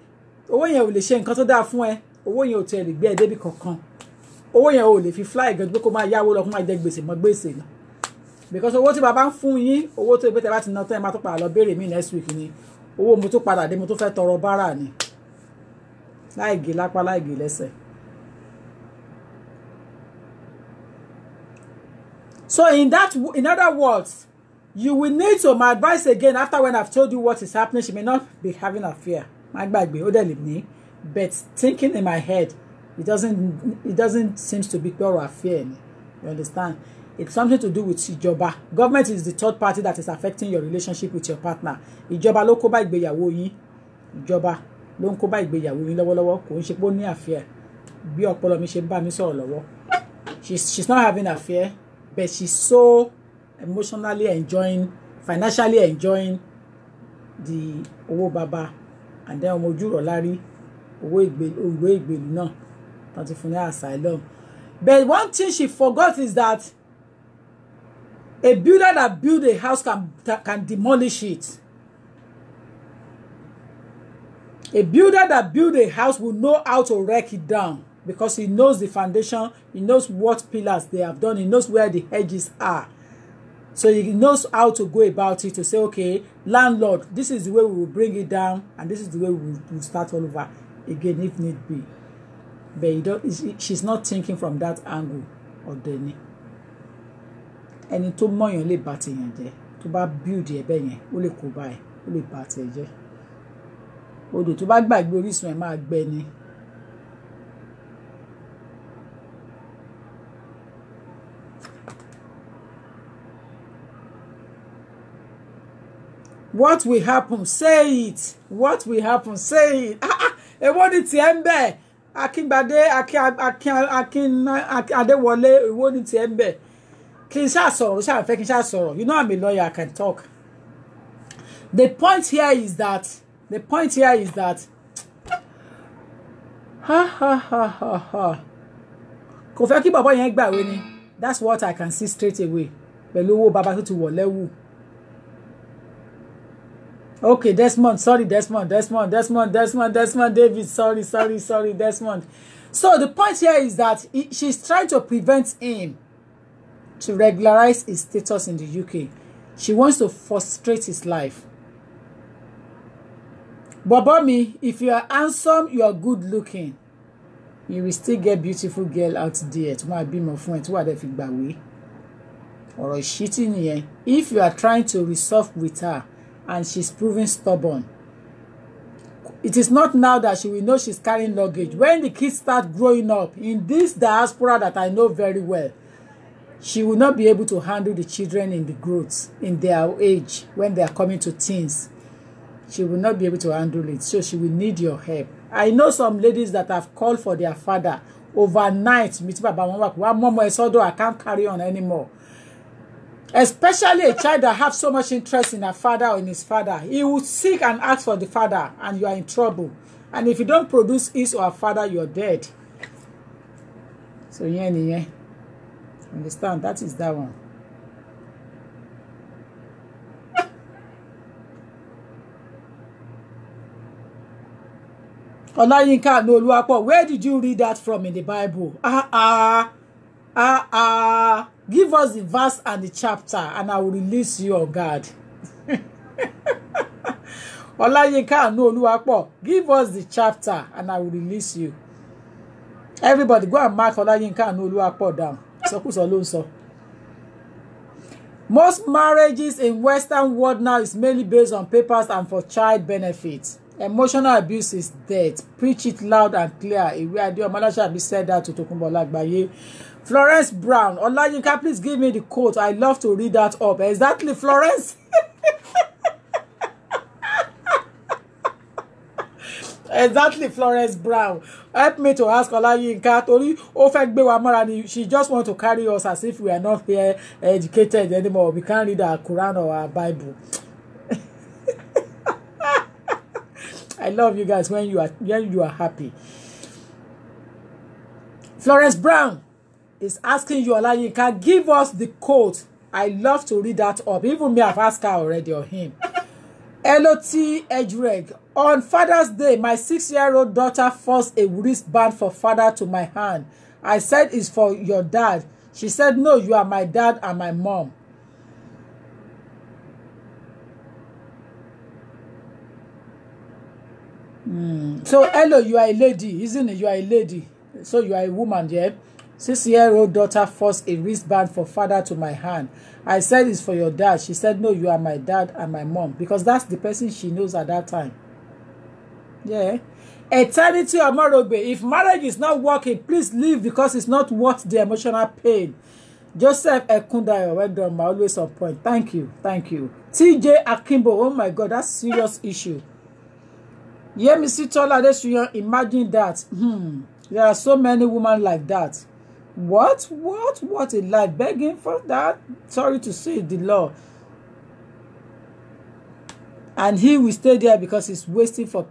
Speaker 1: owó yẹn ò lè ṣe nǹkan tó dáa fún ẹ, owó yẹn ò tiẹ̀ lè gbé ẹ débi kankan. Owó yẹn ò lè fi fly gan pé kó máa yáwó lọ kó máa jẹ gbèsè mọ́ gbèsè lọ. Because owó tí bàbá ń fún yín, owó tó ìbẹ́tẹ̀ bá ti ná tán ẹ máa tó padà lọ béèrè mí next week ni. Owó mo tó padà dé mo tó fẹ́ tọrọ bárà ni. láì gé lápá láì gé lẹ́sẹ̀. So in other words, you will need to, my advice again, after when I've told you what is happening, she may not be having a fear. My gbàgbé ó dẹ̀ lè ní, but thinking in my head, it doesn't seem to be pure fear. You understand? It's something to do with ìjọba. Government is the third party that is affecting your relationship with your partner. Ìjọba ló kó bá ìgbéyàwó yín. Ìjọba ló ń kó bá ìgbéyàwó yín lọ́wọ́lọ́wọ́, kò ń ṣe pé ó ní affair. Bí ọpọlọ mi ṣe ń bá mi sọ̀rọ̀ lọ́wọ́. She's not having an affair, but she's so emotionally enjoying, financially enjoying the owó baba, and then ọmọ ojú rọ̀ lárí owó ìgbèlú náà tán ti fún ní asylum. But one thing she forgot is that a builder that build a house can demolish it. A builder that build a house will know how to wreck it down because he knows the foundation, he knows what pillars they have done, he knows where the edges are. So he knows how to go about it to say, okay, landlord, this is the way we will bring it down, and this is the way we will start all over again if need be. But she's not thinking from that angle or Denny. Ẹni tó mọ̀yàn lè bà tèèyàn jẹ́, tó bá build ẹ̀ bẹ́ẹ̀ yẹn, ó lè kó báyìí, ó lè bà tèè jẹ́. Odò tó bá gbàgbé orísun ẹ̀ máa gbẹ ni. What will happen? Say it. What will happen? Say it. Èwo ni tiẹ̀ ń bẹ̀? Akíngbadé, Adéwọlé, èwo ni tiẹ̀ ń bẹ̀? Kí n ṣáà sọ̀rọ̀, ṣáà fẹ́ kí n ṣáà sọ̀rọ̀. You know I'm a lawyer, I can talk. The point here is that kò fẹ́ kí bàbá yẹn gbàwé ni. That's what I can see straight away. Pẹ̀lú owó bàbá tó ti wọ̀ lẹ́wù. Okay, Desmond, sorry, Desmond, David, sorry, Desmond. So the point here is that she's trying to prevent him to regularize his status in the UK. She wants to frustrate his life. Bobomi, if you are handsome, you are good looking, you will still get beautiful girl out there. To my be my friend, to other fi gbàwé. Ọ̀rọ̀ ìṣítí nìyẹn. If you are trying to resolve with her and she's proving stubborn, it is not now that she will know she's carrying luggage. When the kids start growing up in this diaspora that I know very well, she will not be able to handle the children in the growth, in their age, when they are coming to teens. She will not be able to handle it. So she will need your help. I know some ladies that have called for their father overnight. I can't carry on anymore. Especially a child that have so much interest in her father or in his father. He will seek and ask for the father, and you are in trouble. And if you don't produce his or her father, you're dead. So yeah. Understand? That is that one. Olayinka Oluwapo, where did you read that from in the Bible? Give us the verse and the chapter, and I will release you on God. Olayinka Oluwapo, give us the chapter, and I will release you. Everybody, go and mark Olayinka Oluwapo down. So. Most marriages in Western world now is mainly based on papers and for child benefits. Emotional abuse is dead. Preach it loud and clear. Iwe Ade Omolashabi said that to Tokunbo Lagbaye. Florence Brown. Olayinka, please give me the quote. I love to read that up. Exactly, Florence. Exactly, Florence Brown. Help me to ask Olayinka. Tori ó fẹ́ gbé wa mọ́ra ni. She just want to carry us as if we are not here educated anymore. We can't read our Quran or our Bible. I love you guys when you are happy. Florence Brown is asking you, Olayinka, give us the quote. I love to read that up. Even me, I've asked her already or him. LOT Edgereg. On Father's Day, my 6-year-old daughter forced a wristband for father to my hand. I said it's for your dad. She said, no, you are my dad and my mom. So hello, you are a lady, isn't it? You are a lady. So you are a woman, yeah? 6-year-old daughter forced a wristband for father to my hand. I said it's for your dad. She said, no, you are my dad and my mom. Because that's the person she knows at that time. Yeah. Eternity Omorogbe. If marriage is not working, please leave because it's not worth the emotional pain. Joseph Ekundayo, well done, always on point. Thank you. Thank you. TJ Akimbo. Oh my God, that's serious issue. Yemisi Tola Adesuyan, imagine that. There are so many women like that. What a life, begging for that. Sorry to say, the law. And he will stay there because he's waiting for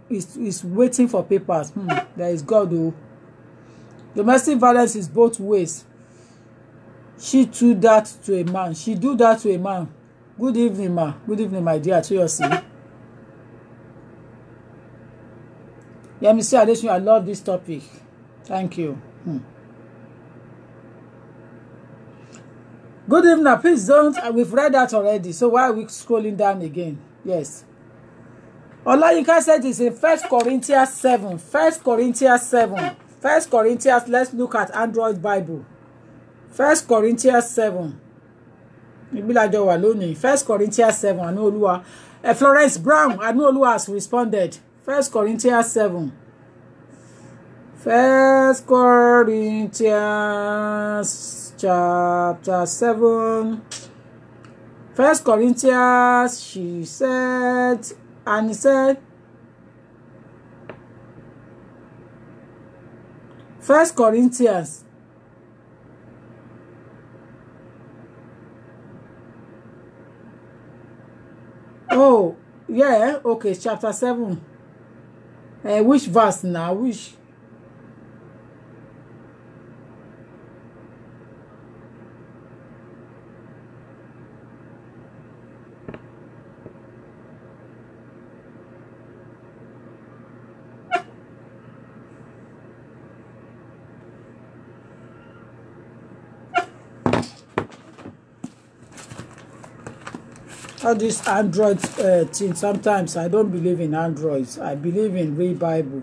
Speaker 1: papers. There is God who. Domestic violence is both ways. She do that to a man. She do that to a man. Good evening, ma. Good evening, my dear. To your see. Yemisi Adesuyan, I love this topic. Thank you. Good evening. Please don't. We've read that already. So why are we scrolling down again? Yes. Olayinka said it's in 1 Corinthians 7. 1 Corinthians 7. 1 Corinthians. Let's look at Android Bible. 1 Corinthians 7. 1 Corinthians 7. Anuoluwa. Florence Brown. Anuoluwa has responded. 1 Corinthians 7. 1 Corinthians chapter 7. 1 Corinthians, she said, and he said, 1 Corinthians. Oh, yeah, okay, chapter 7. Which verse now? Which? All this Android thing, sometimes I don't believe in Androids. I believe in real Bible.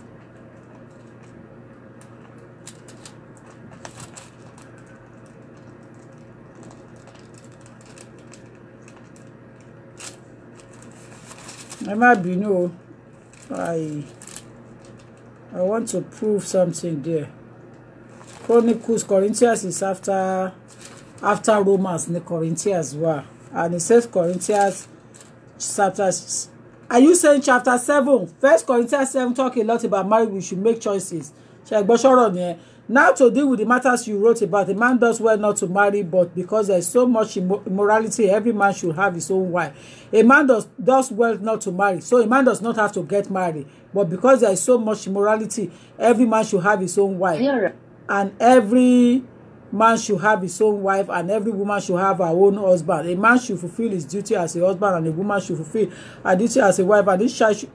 Speaker 1: I might be no. I want to prove something there. Chronicles, Corinthians is after Romans, the Corinthians were. And it says Corinthians chapter. Are you saying chapter 7? 1 Corinthians 7 talk a lot about marriage. We should make choices. Now to deal with the matters you wrote about, a man does well not to marry, but because there is so much immorality, every man should have his own wife. A man does well not to marry, so a man does not have to get married. But because there is so much immorality, every man should have his own wife. Yeah. And every man should have his own wife, and every woman should have her own husband. A man should fulfill his duty as a husband, and a woman should fulfill her duty as a wife, and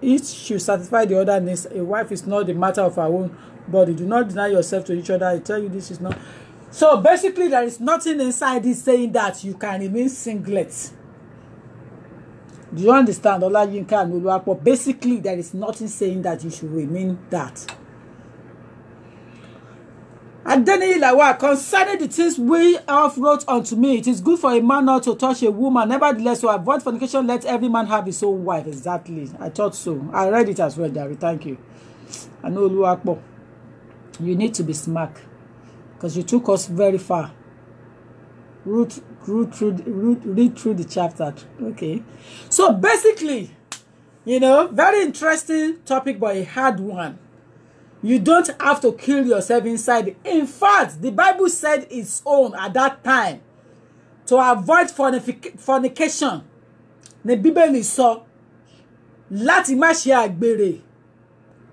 Speaker 1: each should satisfy the other needs. A wife is not the matter of her own body. Do not deny yourself to each other. I tell you, this is not. So basically, there is nothing inside this saying that you can remain singlet. Do you understand? Olayinka and Oluwapo. Basically, there is nothing saying that you should remain that. And then concerning the things we have wrote unto me, it is good for a man not to touch a woman. Nevertheless, to avoid fornication, let every man have his own wife. Exactly. I thought so. I read it as well, Dari. Thank you. I know Oluwapo. You need to be smart. Because you took us very far. Read through the chapter. Okay. So basically, very interesting topic, but a hard one. You don't have to kill yourself inside. In fact, the Bible said its own at that time to avoid fornication. The Bible sọ láti má ṣe àgbèrè.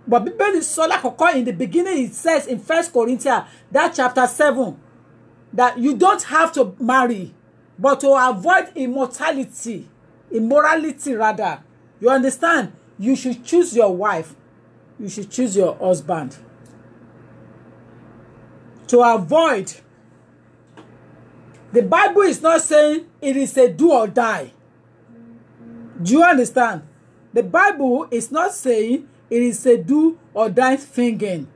Speaker 1: But Bible sọ lákọ̀ọ́kọ́ in the beginning, it says in 1 Corinthians, that chapter 7, that you don't have to marry, but to avoid immorality rather. You understand? You should choose your wife. You should choose your husband. To avoid. The Bible is not saying it is a do or die. Do you understand? The Bible is not saying it is a do or die thing.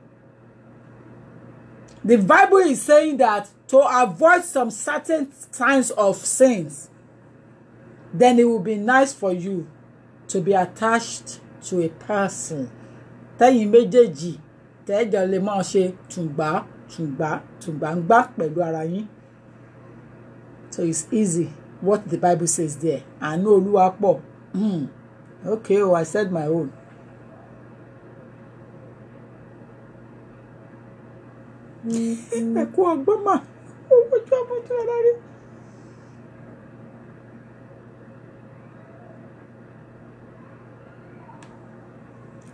Speaker 1: The Bible is saying that to avoid some certain kinds of sins, then it will be nice for you to be attached to a person. Tẹ́yìn méjèèjì tẹ́jọ lè máa ṣe tùngbà pẹ̀lú ara yín. So it's easy what the Bible says there. I know Olúwapọ̀. Okay, I said my own.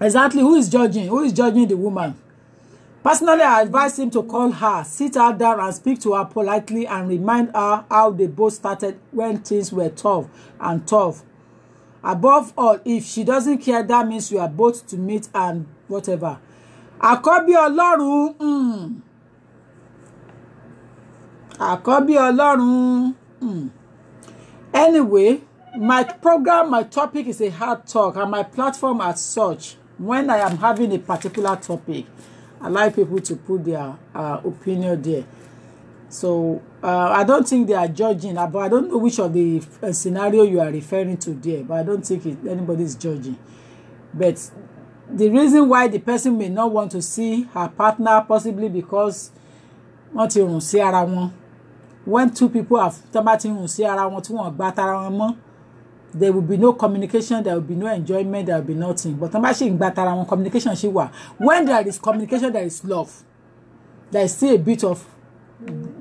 Speaker 1: Exactly. Who is judging? Who is judging the woman? Personally, I advise him to call her, sit her down and speak to her politely and remind her how they both started when things were tough. Above all, if she doesn't care, that means you are both to meet and whatever. Àkọ́bí Ọlọ́run. Àkọ́bí Ọlọ́run. Anyway, my topic is a hard talk, and my platform as such, when I am having a particular topic, I like people to put their opinion there. So I don't think they are judging, but I don't know which of the scenario you are referring to there, but I don't think anybody is judging. But the reason why the person may not want to see her partner, possibly because when two people have there will be no communication, there will be no enjoyment, there will be nothing. But communication, when there is communication, there is love. There is still a bit of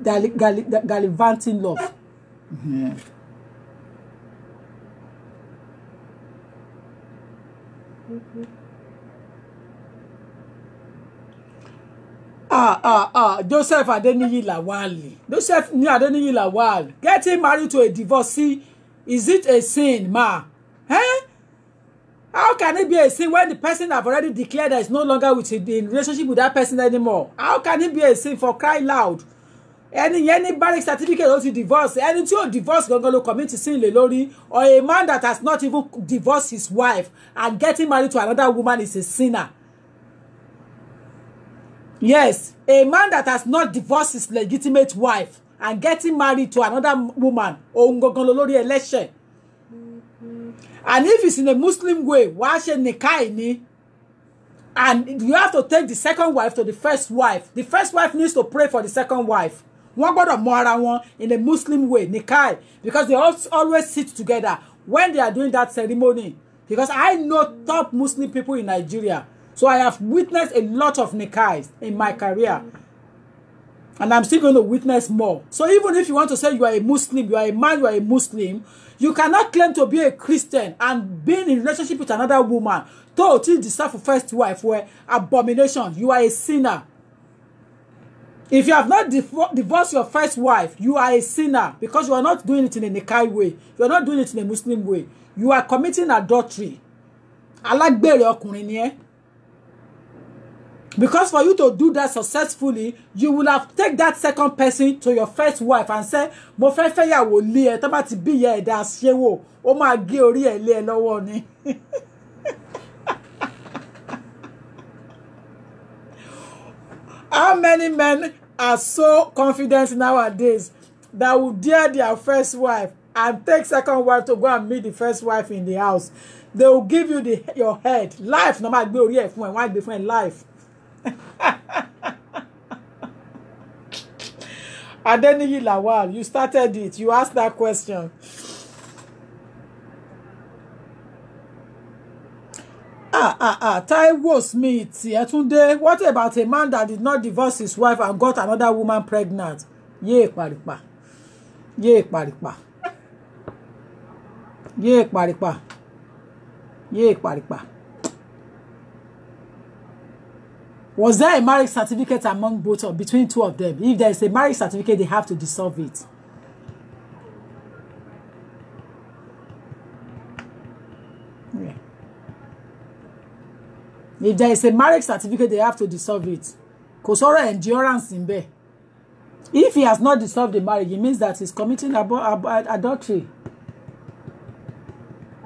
Speaker 1: gallivanting love. Joseph Adeniyi Lawal. Joseph Adeniyi Lawal. Getting married to a divorcee, is it a sin, ma? How can it be a sin when the person have already declared that is no longer in relationship with that person anymore? How can it be a sin, for crying loud? Any marriage certificate also divorce, any two divorce gonna commit sin le lori, or a man that has not even divorced his wife and getting married to another woman is a sinner. Yes, a man that has not divorced his legitimate wife and getting married to another woman, election. And if it's in a Muslim way, and you have to take the second wife to the first wife. The first wife needs to pray for the second wife. One God of one in a Muslim way, nikai, because they always sit together when they are doing that ceremony. Because I know top Muslim people in Nigeria. So I have witnessed a lot of nikahs in my career. And I'm still going to witness more. So even if you want to say you are a Muslim, you are a man, you are a Muslim, you cannot claim to be a Christian and being in relationship with another woman. To deserve for first wife were abomination. You are a sinner. If you have not divorced your first wife, you are a sinner because you are not doing it in a Nikai way. You are not doing it in a Muslim way. You are committing adultery. Because for you to do that successfully, you will have take that second person to your first wife and say, "Mo fẹ́ fẹ́ yàwó lé ẹ, tó bá ti bí ìyá ẹ dá ṣẹ́wó, ó máa gé orí ẹ lé ẹ lọ́wọ́ ni." How many men are so confident nowadays that will dare their first wife and take second wife to go and meet the first wife in the house? They will give you your head. Life, no matter where you are from, why different life. Adeniyi Lawal, you started it. You asked that question. Taiwo Smith, Yetunde, what about a man that did not divorce his wife and got another woman pregnant? Ye paripa. Ye paripa. Ye paripa. Ye paripa. Was there a marriage certificate among both or between two of them? If there is a marriage certificate, they have to dissolve it. Yeah. If there is a marriage certificate, they have to dissolve it. Because all endurance in there. If he has not dissolved the marriage, it means that he's committing adultery.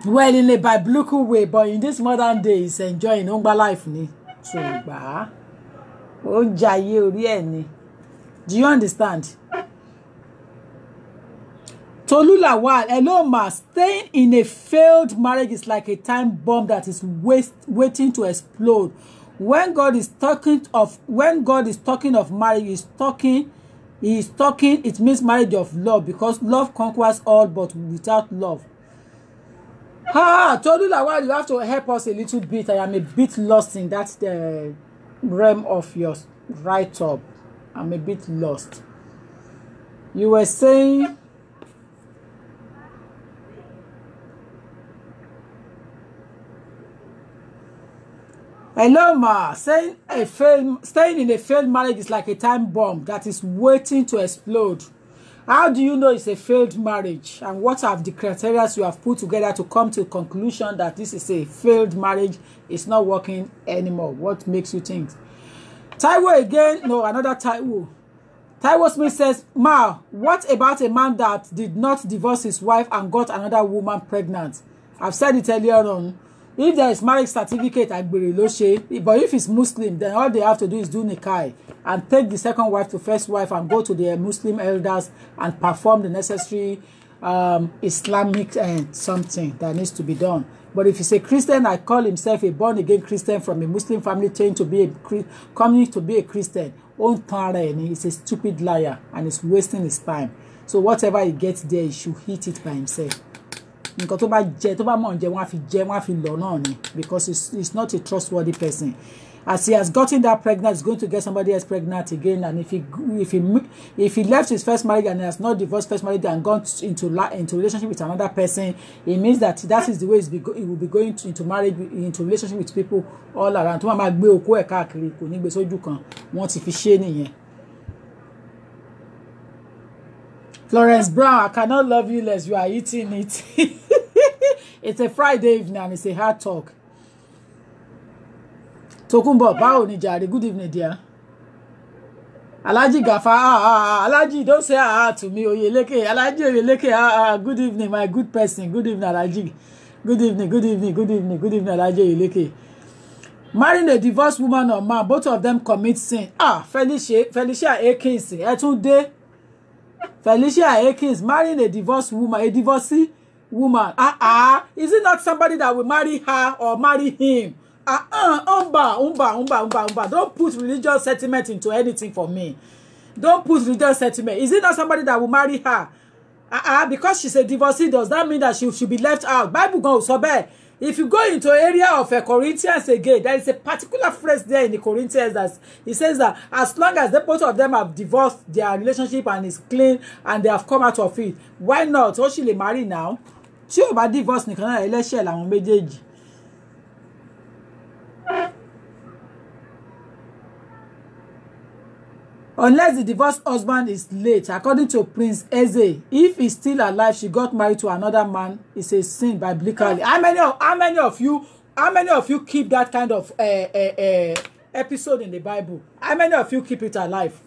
Speaker 1: Well, in a biblical way, but in this modern day, he's enjoying Ongba life ni. So, ó jayé orí ẹ̀ ni. Do you understand? Tolu Lawal, hello ma, staying in a failed marriage is like a time bomb that is waiting to explode. When God is talking of marriage, he is talking, it means marriage of love, because love conquers all, but without love. Tolu Lawal, you have to help us a little bit. I am a bit lost in that realm of your write-up. I'm a bit lost. You were saying hello ma, staying in a failed marriage is like a time bomb that is waiting to explode. How do you know it's a failed marriage? And what are the criteria you have put together to come to a conclusion that this is a failed marriage? It's not working anymore. What makes you think? Taiwo again, no, another Taiwo. Taiwo Smith says, ma, what about a man that did not divorce his wife and got another woman pregnant? I've said it earlier on. If there is marriage certificate, agbere lo se. But if it's Muslim, then all they have to do is do nikah and take the second wife to first wife and go to the Muslim elders and perform the necessary Islamic something that needs to be done. But if he's a Christian, I call himself a born-again Christian from a Muslim family coming to be a Christian. He's a stupid liar and he's wasting his time. So whatever he gets there, he should hit it by himself. Because he's not a trustworthy person. As he has gotten that pregnant, he's going to get somebody else pregnant again. And if he left his first marriage and has not divorced first marriage and gone into relationship with another person, it means that is the way he will be going into marriage, into relationship with people all around. Florence Brown, I cannot love you less. You are eating it. It's a Friday evening and it's a hard talk. Tokumbo, báwo ni jàre? Good evening, dear. Alaji Gafa, Alaji, don't say to me. Oyeleke, Alaji Oyeleke, good evening, my good person. Good evening, Alaji. Good evening, Alaji Oyeleke. Marrying a divorced woman or man, both of them commit sin. Felicia Akins, Etunde. Felicia Akins marrying a divorced woman, a divorcee woman. Is it not somebody that will marry her or marry him? Umba. Don't put religious sentiment into anything for me. Don't put religious sentiment. Is it not somebody that will marry her? Because she's a divorcee, does that mean that she should be left out? Bible goes so bad. If you go into area of Corinthians again, there is a particular phrase there in the Corinthians that he says that as long as the both of them have divorced their relationship and is clean and they have come out of it, why not? So she marry now. She about divorce nìkan náà ẹlẹ́ṣẹ̀ làwọn méjèèjì. Unless the divorced husband is late, according to Prince Eze, if he's still alive, she got married to another man. It's a sin biblically. How many of you keep that kind of episode in the Bible? How many of you keep it alive?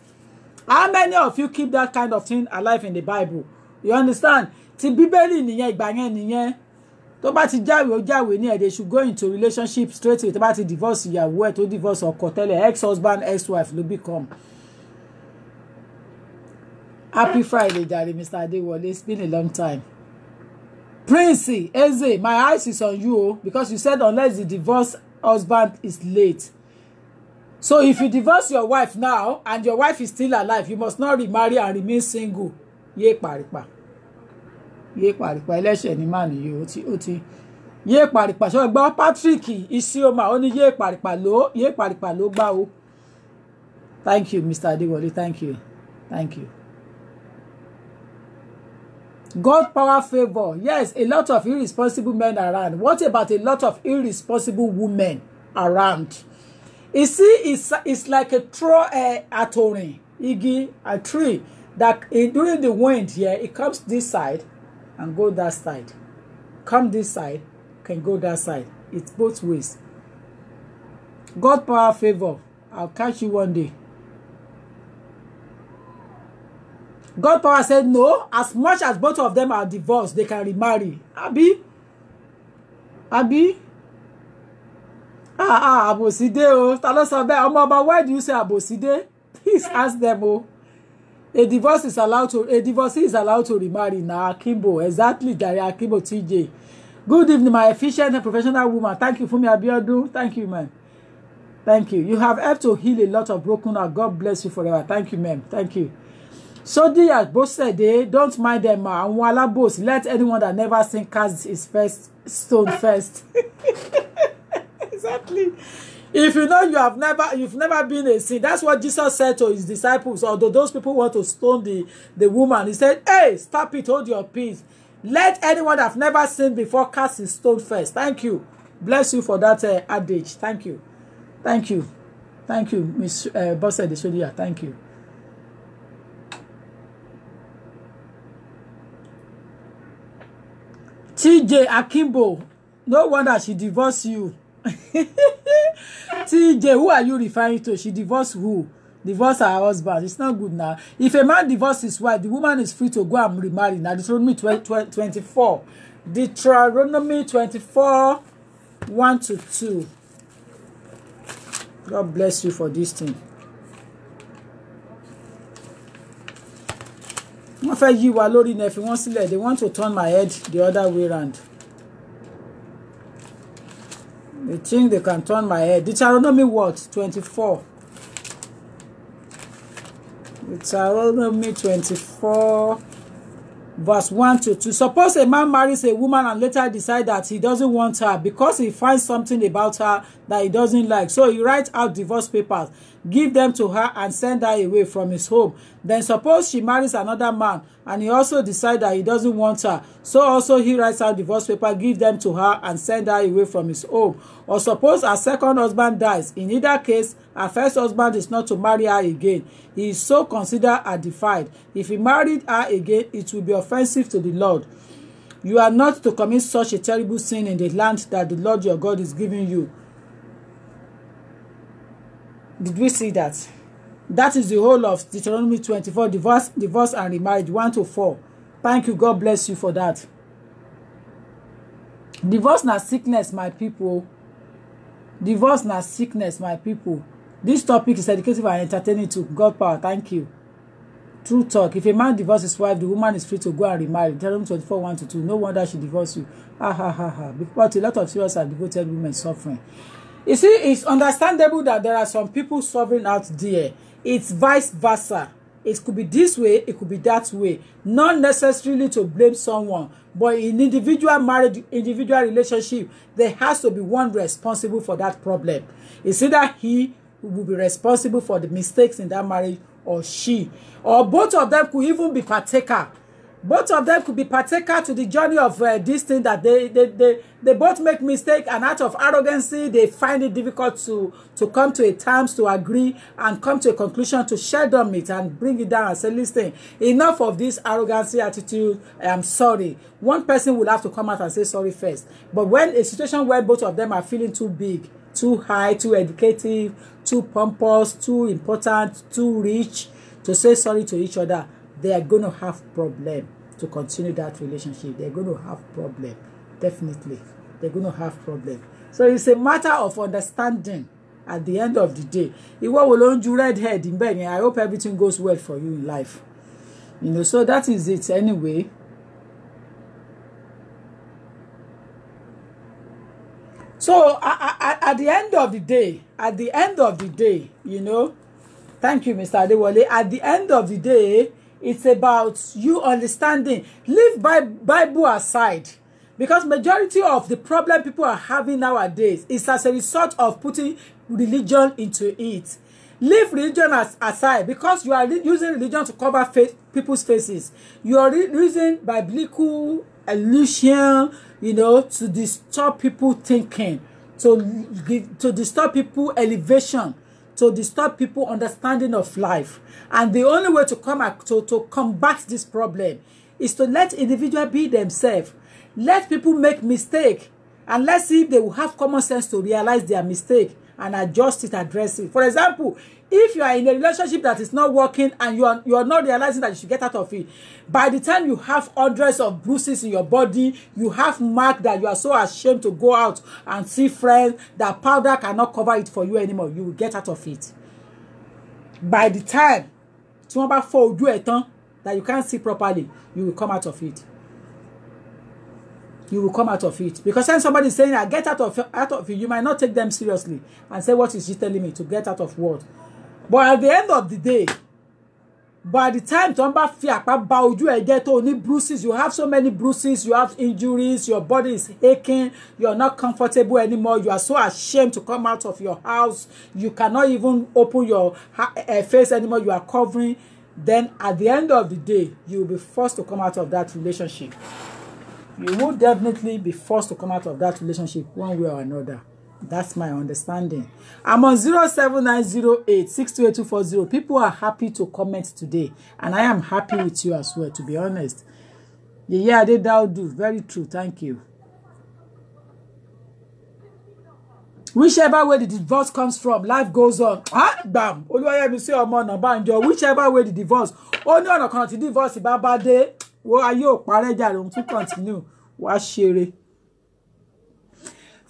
Speaker 1: How many of you keep that kind of thing alive in the Bible? You understand? Ti Bíbélì nìyẹn ìgbà yẹn nìyẹn. Tó bá ti jáwé ní they should go into relationship straight away. Tó bá ti divorce ìyàwó ẹ̀ tó divorce ọkọ tẹ́lẹ̀, ex-husband, ex-wife ló become. Happy Friday, Daddy, Mr. Adewale. It's been a long time. Prince Eze, my eyes is on you because you said unless the divorced husband is late. So if you divorce your wife now and your wife is still alive, you must not remarry and remain single. Ye paripa. Ẹlẹ́ṣẹ̀ ni man you oti. Ye paripa. So gba Patrick Isioma ó ní ye paripa ló gbà o. Thank you, Mr. Adewale. Thank you. God power favor. Yes, a lot of irresponsible men around. What about a lot of irresponsible women around? You see, it's like a tree that during the wind here, it comes this side and go that side. Come this side, can go that side. It's both ways. God power favor. I'll catch you one day. God power said no, as much as both of them are divorced, they can remarry. Abi, Abi? Aboside o. Ta ló sọ bẹ́ẹ̀? Ọmọ ọba, why do you say Aboside? Please ask them o. A divorcee is allowed to remarry na Akimbo. Exactly, Jare Akimbo TJ. Good evening, my efficient and professional woman. Thank you, Fumi Abiodun. Thank you, man. Thank you. You have helped to heal a lot of broken heart. God bless you forever. Thank you, ma'am. Thank you. So dear, both said they don't mind them. And wala boss, let anyone that never sin cast his first stone first. Exactly. If you know you've never been a sin. That's what Jesus said to his disciples. Although those people want to stone the woman, he said, "Hey, stop it, hold your peace. Let anyone that have never sinned before cast his stone first." Thank you. Bless you for that adage. Thank you. Thank you. Thank you, Miss Bosse de Sodia. Thank you. TJ Akimbo. No wonder she divorced you. TJ, who are you referring to? She divorced who? Divorce her husband. It's not good now. If a man divorces his wife, the woman is free to go and remarry. Now, Deuteronomy 24. Deuteronomy 24, 1-2. God bless you for this thing. They want to turn my head the other way around. They think they can turn my head. Deuteronomy what? 24. Deuteronomy 24, verse 1-2. Suppose a man marries a woman and later decide that he doesn't want her because he finds something about her that he doesn't like. So he writes out divorce papers, give them to her, and send her away from his home. Then suppose she marries another man and he also decides that he doesn't want her. So also he writes out divorce paper, give them to her, and send her away from his home. Or suppose her second husband dies. In either case, her first husband is not to marry her again. He is so considered her defied. If he married her again, it will be offensive to the Lord. You are not to commit such a terrible sin in the land that the Lord your God is giving you. Did we see that? That is the whole of Deuteronomy 24, divorce and remarriage, 1-4. Thank you. God bless you for that. Divorce na sickness, my people. Divorce na sickness, my people. This topic is educative and entertaining too. God power. Thank you. True talk. If a man divorces his wife, the woman is free to go and remarry. Deuteronomy 24, 1-2. No wonder she divorced you. Ha ha ha ha. But a lot of serious and devoted women suffering. You see, it's understandable that there are some people suffering out there. It's vice versa. It could be this way, it could be that way. Not necessarily to blame someone, but in individual marriage, individual relationship, there has to be one responsible for that problem. It's either he who will be responsible for the mistakes in that marriage, or she, or both of them could even be partaker. Both of them could be partaker to the journey of this thing that they both make mistake, and out of arrogancy they find it difficult to come to a terms, to agree and come to a conclusion, to shed it and bring it down and say, listen, enough of this arrogancy attitude, I am sorry. One person will have to come out and say sorry first. But when a situation where both of them are feeling too big, too high, too educative, too pompous, too important, too rich to say sorry to each other, they are going to have problem to continue that relationship. They're going to have problem. Definitely. They're going to have problem. So it's a matter of understanding at the end of the day. Iwo will own you red head in bed. I hope everything goes well for you in life. You know, so that is it anyway. So at the end of the day, you know, thank you, Mr. Adewale. At the end of the day, it's about you understanding. Leave Bible aside, because majority of the problem people are having nowadays is as a result of putting religion into it. Leave religion aside, because you are using religion to cover people's faces. You are using biblical illusion, you know, to disturb people thinking, to disturb people elevation, to disturb people understanding of life. And the only way to combat this problem is to let individuals be themselves. Let people make mistake. And let's see if they will have common sense to realize their mistake and adjust it, address it. For example, if you are in a relationship that is not working and you are not realizing that you should get out of it, by the time you have hundreds of bruises in your body, you have mark that you are so ashamed to go out and see friends, that powder cannot cover it for you anymore, you will get out of it. By the time someone fall you that you can't see properly, you will come out of it. You will come out of it. Because when somebody is saying, I get out of it, you might not take them seriously and say, what is she telling me to get out of what? But at the end of the day, by the time you get only bruises, you have so many bruises, you have injuries, your body is aching, you're not comfortable anymore, you are so ashamed to come out of your house, you cannot even open your face anymore, you are covering. Then at the end of the day, you will be forced to come out of that relationship. You will definitely be forced to come out of that relationship one way or another. That's my understanding. I'm on 07908-628-240. People are happy to comment today, and I am happy with you as well, to be honest. Yeah, they do. Very true. Thank you. Whichever way the divorce comes from, life goes on. Bam. Whichever way the divorce. Oh no, the divorce is bad day. Are you to continue?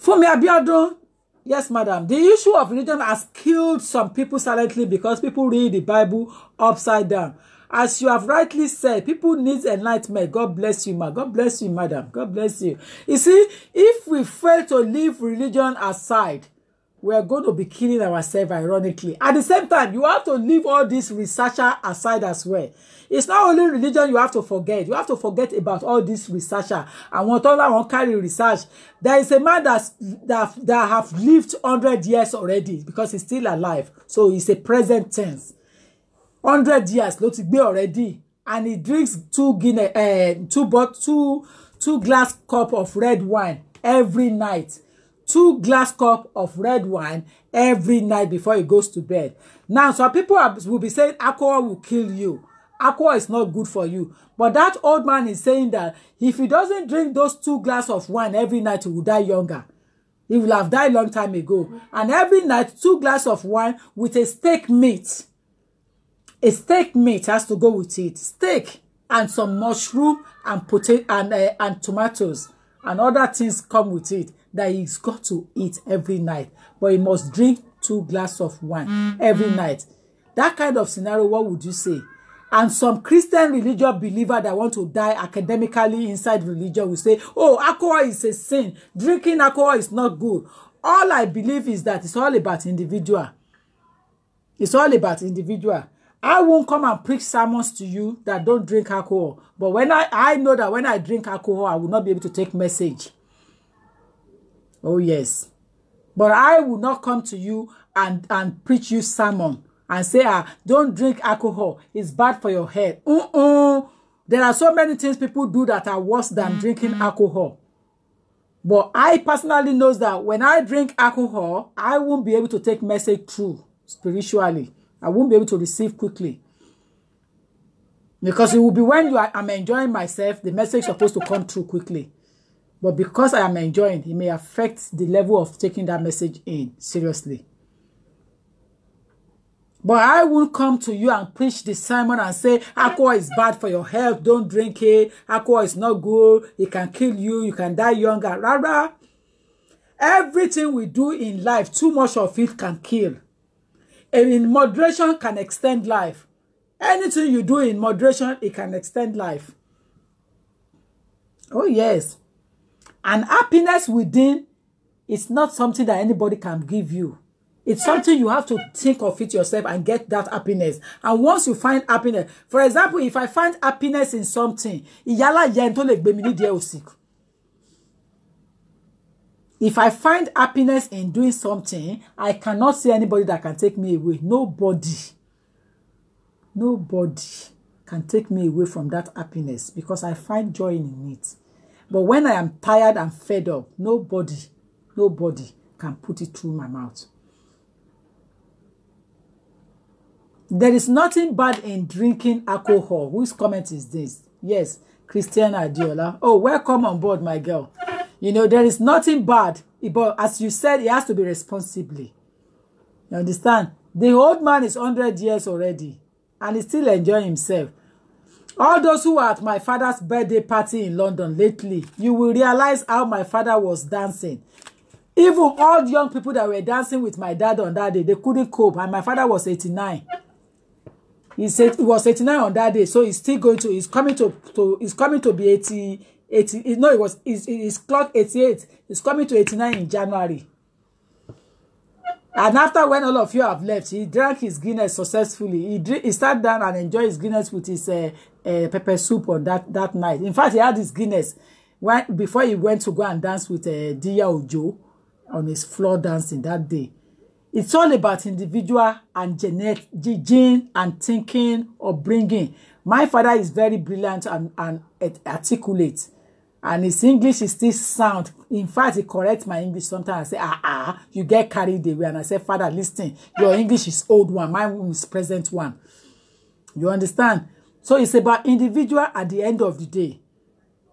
Speaker 1: Fumi Abiodun. Yes, madam. The issue of religion has killed some people silently because people read the Bible upside down. As you have rightly said, people need enlightenment. God bless you, ma. God bless you, madam. God bless you. You see, if we fail to leave religion aside, we are going to be killing ourselves, ironically. At the same time, you have to leave all this researcher aside as well. It's not only religion you have to forget. You have to forget about all this researcher. And what all I want carry research. There is a man that have lived 100 years already because he's still alive. So it's a present tense. 100 years, not to be already. And he drinks two glass cup of red wine every night. 2 glass cup of red wine every night before he goes to bed. Now, some people will be saying alcohol will kill you. Alcohol is not good for you. But that old man is saying that if he doesn't drink those 2 glasses of wine every night, he will die younger. He will have died long time ago. And every night, 2 glasses of wine with a steak meat. A steak meat has to go with it. Steak and some mushroom and potato and tomatoes and other things come with it that he's got to eat every night. But he must drink 2 glasses of wine every night. That kind of scenario, what would you say? And some Christian religious believer that want to die academically inside religion will say, oh, alcohol is a sin. Drinking alcohol is not good. All I believe is that it's all about individual. It's all about individual. I won't come and preach sermons to you that don't drink alcohol. But when I know that when I drink alcohol, I will not be able to take message. Oh, yes. But I will not come to you and preach you sermon and say, don't drink alcohol. It's bad for your health. There are so many things people do that are worse than drinking alcohol. But I personally know that when I drink alcohol, I won't be able to take message through spiritually. I won't be able to receive quickly. Because it will be when I'm enjoying myself, the message is supposed to come through quickly. But because I am enjoying, it may affect the level of taking that message in seriously. But I won't come to you and preach the sermon and say, alcohol is bad for your health, don't drink it, alcohol is not good, it can kill you, you can die younger. Rather, everything we do in life, too much of it can kill. And in moderation can extend life. Anything you do in moderation, it can extend life. Oh, yes. And happiness within is not something that anybody can give you. It's something you have to think of it yourself and get that happiness. And once you find happiness, for example, if I find happiness in something, if I find happiness in doing something, I cannot see anybody that can take me away. Nobody can take me away from that happiness because I find joy in it. But when I am tired and fed up, nobody can put it through my mouth. There is nothing bad in drinking alcohol. Whose comment is this? Yes, Christian Adiola. Oh, welcome on board, my girl. You know, there is nothing bad, but as you said, it has to be responsibly. You understand? The old man is 100 years already, and he's still enjoying himself. All those who were at my father's birthday party in London lately, you will realize how my father was dancing. Even all the young people that were dancing with my dad on that day, they couldn't cope, and my father was 89. He said he was 89 on that day, so he's still going to, he's coming to be 80, no, he's clocked 88. He's coming to 89 in January. And after when all of you have left, he drank his Guinness successfully. He sat down and enjoyed his Guinness with his pepper soup on that night. In fact, he had his Guinness before he went to go and dance with Dia Ojo on his floor dancing that day. It's all about individual and gene and thinking or bringing. My father is very brilliant and articulate. And his English is still sound. In fact, he corrects my English sometimes. I say, you get carried away. And I say, Father, listen, your English is old one. My one is present one. You understand? So it's about individual at the end of the day.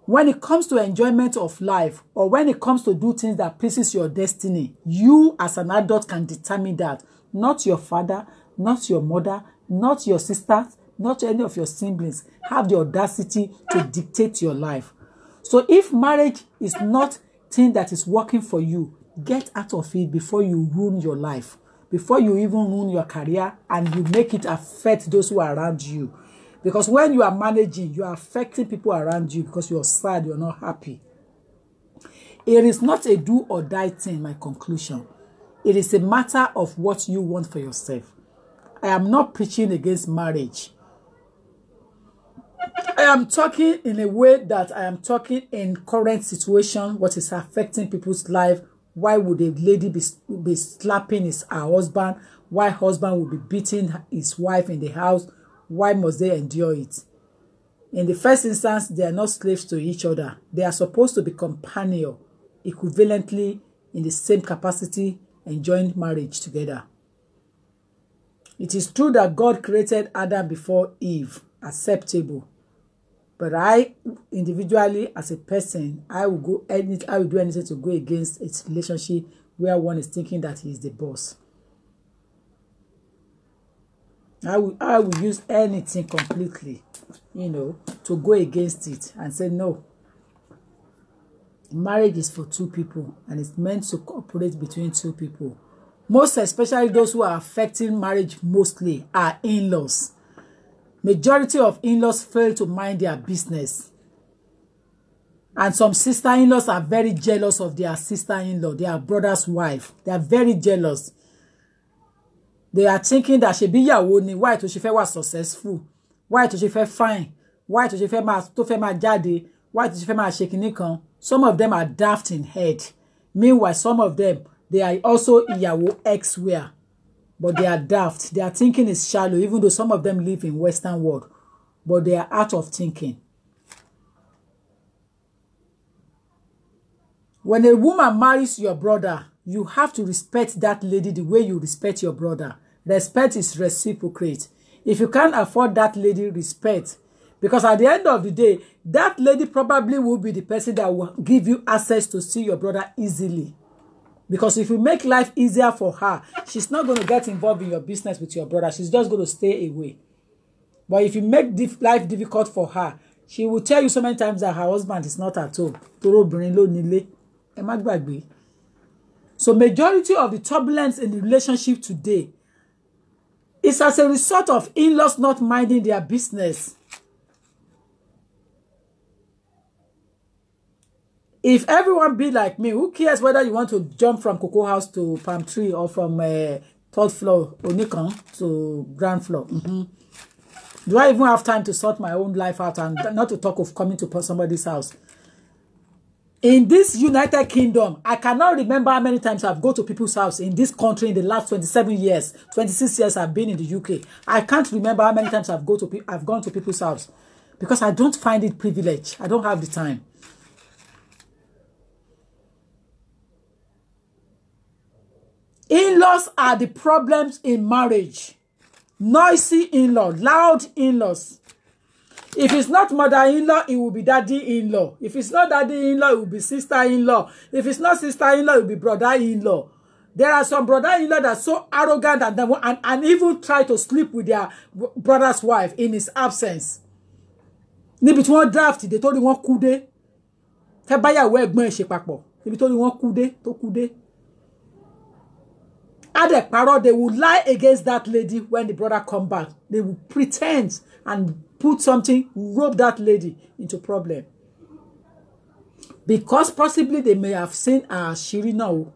Speaker 1: When it comes to enjoyment of life, or when it comes to do things that pleases your destiny, you as an adult can determine that. Not your father, not your mother, not your sisters, not any of your siblings have the audacity to dictate your life. So if marriage is not thing that is working for you, get out of it before you ruin your life, before you even ruin your career, and you make it affect those who are around you. Because when you are managing, you are affecting people around you because you're sad, you're not happy. It is not a do or die thing, my conclusion. It is a matter of what you want for yourself. I am not preaching against marriage. I am talking in a way that I am talking in current situation, what is affecting people's life. Why would a lady be slapping her husband? Why husband would be beating his wife in the house? Why must they endure it? In the first instance, they are not slaves to each other. They are supposed to be companions, equivalently in the same capacity, enjoying marriage together. It is true that God created Adam before Eve, acceptable. But I, individually, as a person, I will do anything to go against its relationship where one is thinking that he is the boss. I will use anything completely, to go against it and say no. Marriage is for two people, and it's meant to cooperate between two people. Most especially those who are affecting marriage mostly are in-laws. Majority of in-laws fail to mind their business. And some sister-in-laws are very jealous of their sister-in-law, their brother's wife. They are very jealous. They are thinking that she be ìyàwó ni, why to she fẹ́ wà successful, why to she fẹ́ fine, why to she fẹ́ máa jáde, why to she fẹ́ máa ṣe kinní kan. Some of them are daft in head. Meanwhile, some of them, they are also ìyàwó elsewhere. But they are daft. Their thinking is shallow, even though some of them live in Western world. But they are out of thinking. When a woman marries your brother, you have to respect that lady the way you respect your brother. Respect is reciprocate. If you can't afford that lady respect, because at the end of the day, that lady probably will be the person that will give you access to see your brother easily. Because if you make life easier for her, she's not going to get involved in your business with your brother. She's just going to stay away. But if you make life difficult for her, she will tell you so many times that her husband is not at home. So majority of the turbulence in the relationship today is as a result of in-laws not minding their business. If everyone be like me, who cares whether you want to jump from Cocoa House to Palm Tree or from third floor Onikan to ground floor? Do I even have time to sort my own life out, and not to talk of coming to somebody's house? In this United Kingdom, I cannot remember how many times I've gone to people's house in this country in the last 27 years, 26 years I've been in the UK. I can't remember how many times I've gone to people's house because I don't find it privilege. I don't have the time. In-laws are the problems in marriage. Noisy in-laws, loud in-laws. If it's not mother-in-law, it will be daddy-in-law. If it's not daddy-in-law, it will be sister-in-law. If it's not sister-in-law, it will be brother-in-law. There are some brother-in-law that are so arrogant and even try to sleep with their brother's wife in his absence. Níbi tí wọ́n draft dé tó rí wọ́n kú dé. Fẹ́ báyàwó ẹ̀gbọ́n ẹ̀ ṣe papọ̀. Níbi tó rí wọ́n kú dé tó kú dé. Ade parọ́, they will lie against that lady when the brother come back. They will pretend and put something, rope that lady into problem. Because possibly they may have seen her àṣírí now.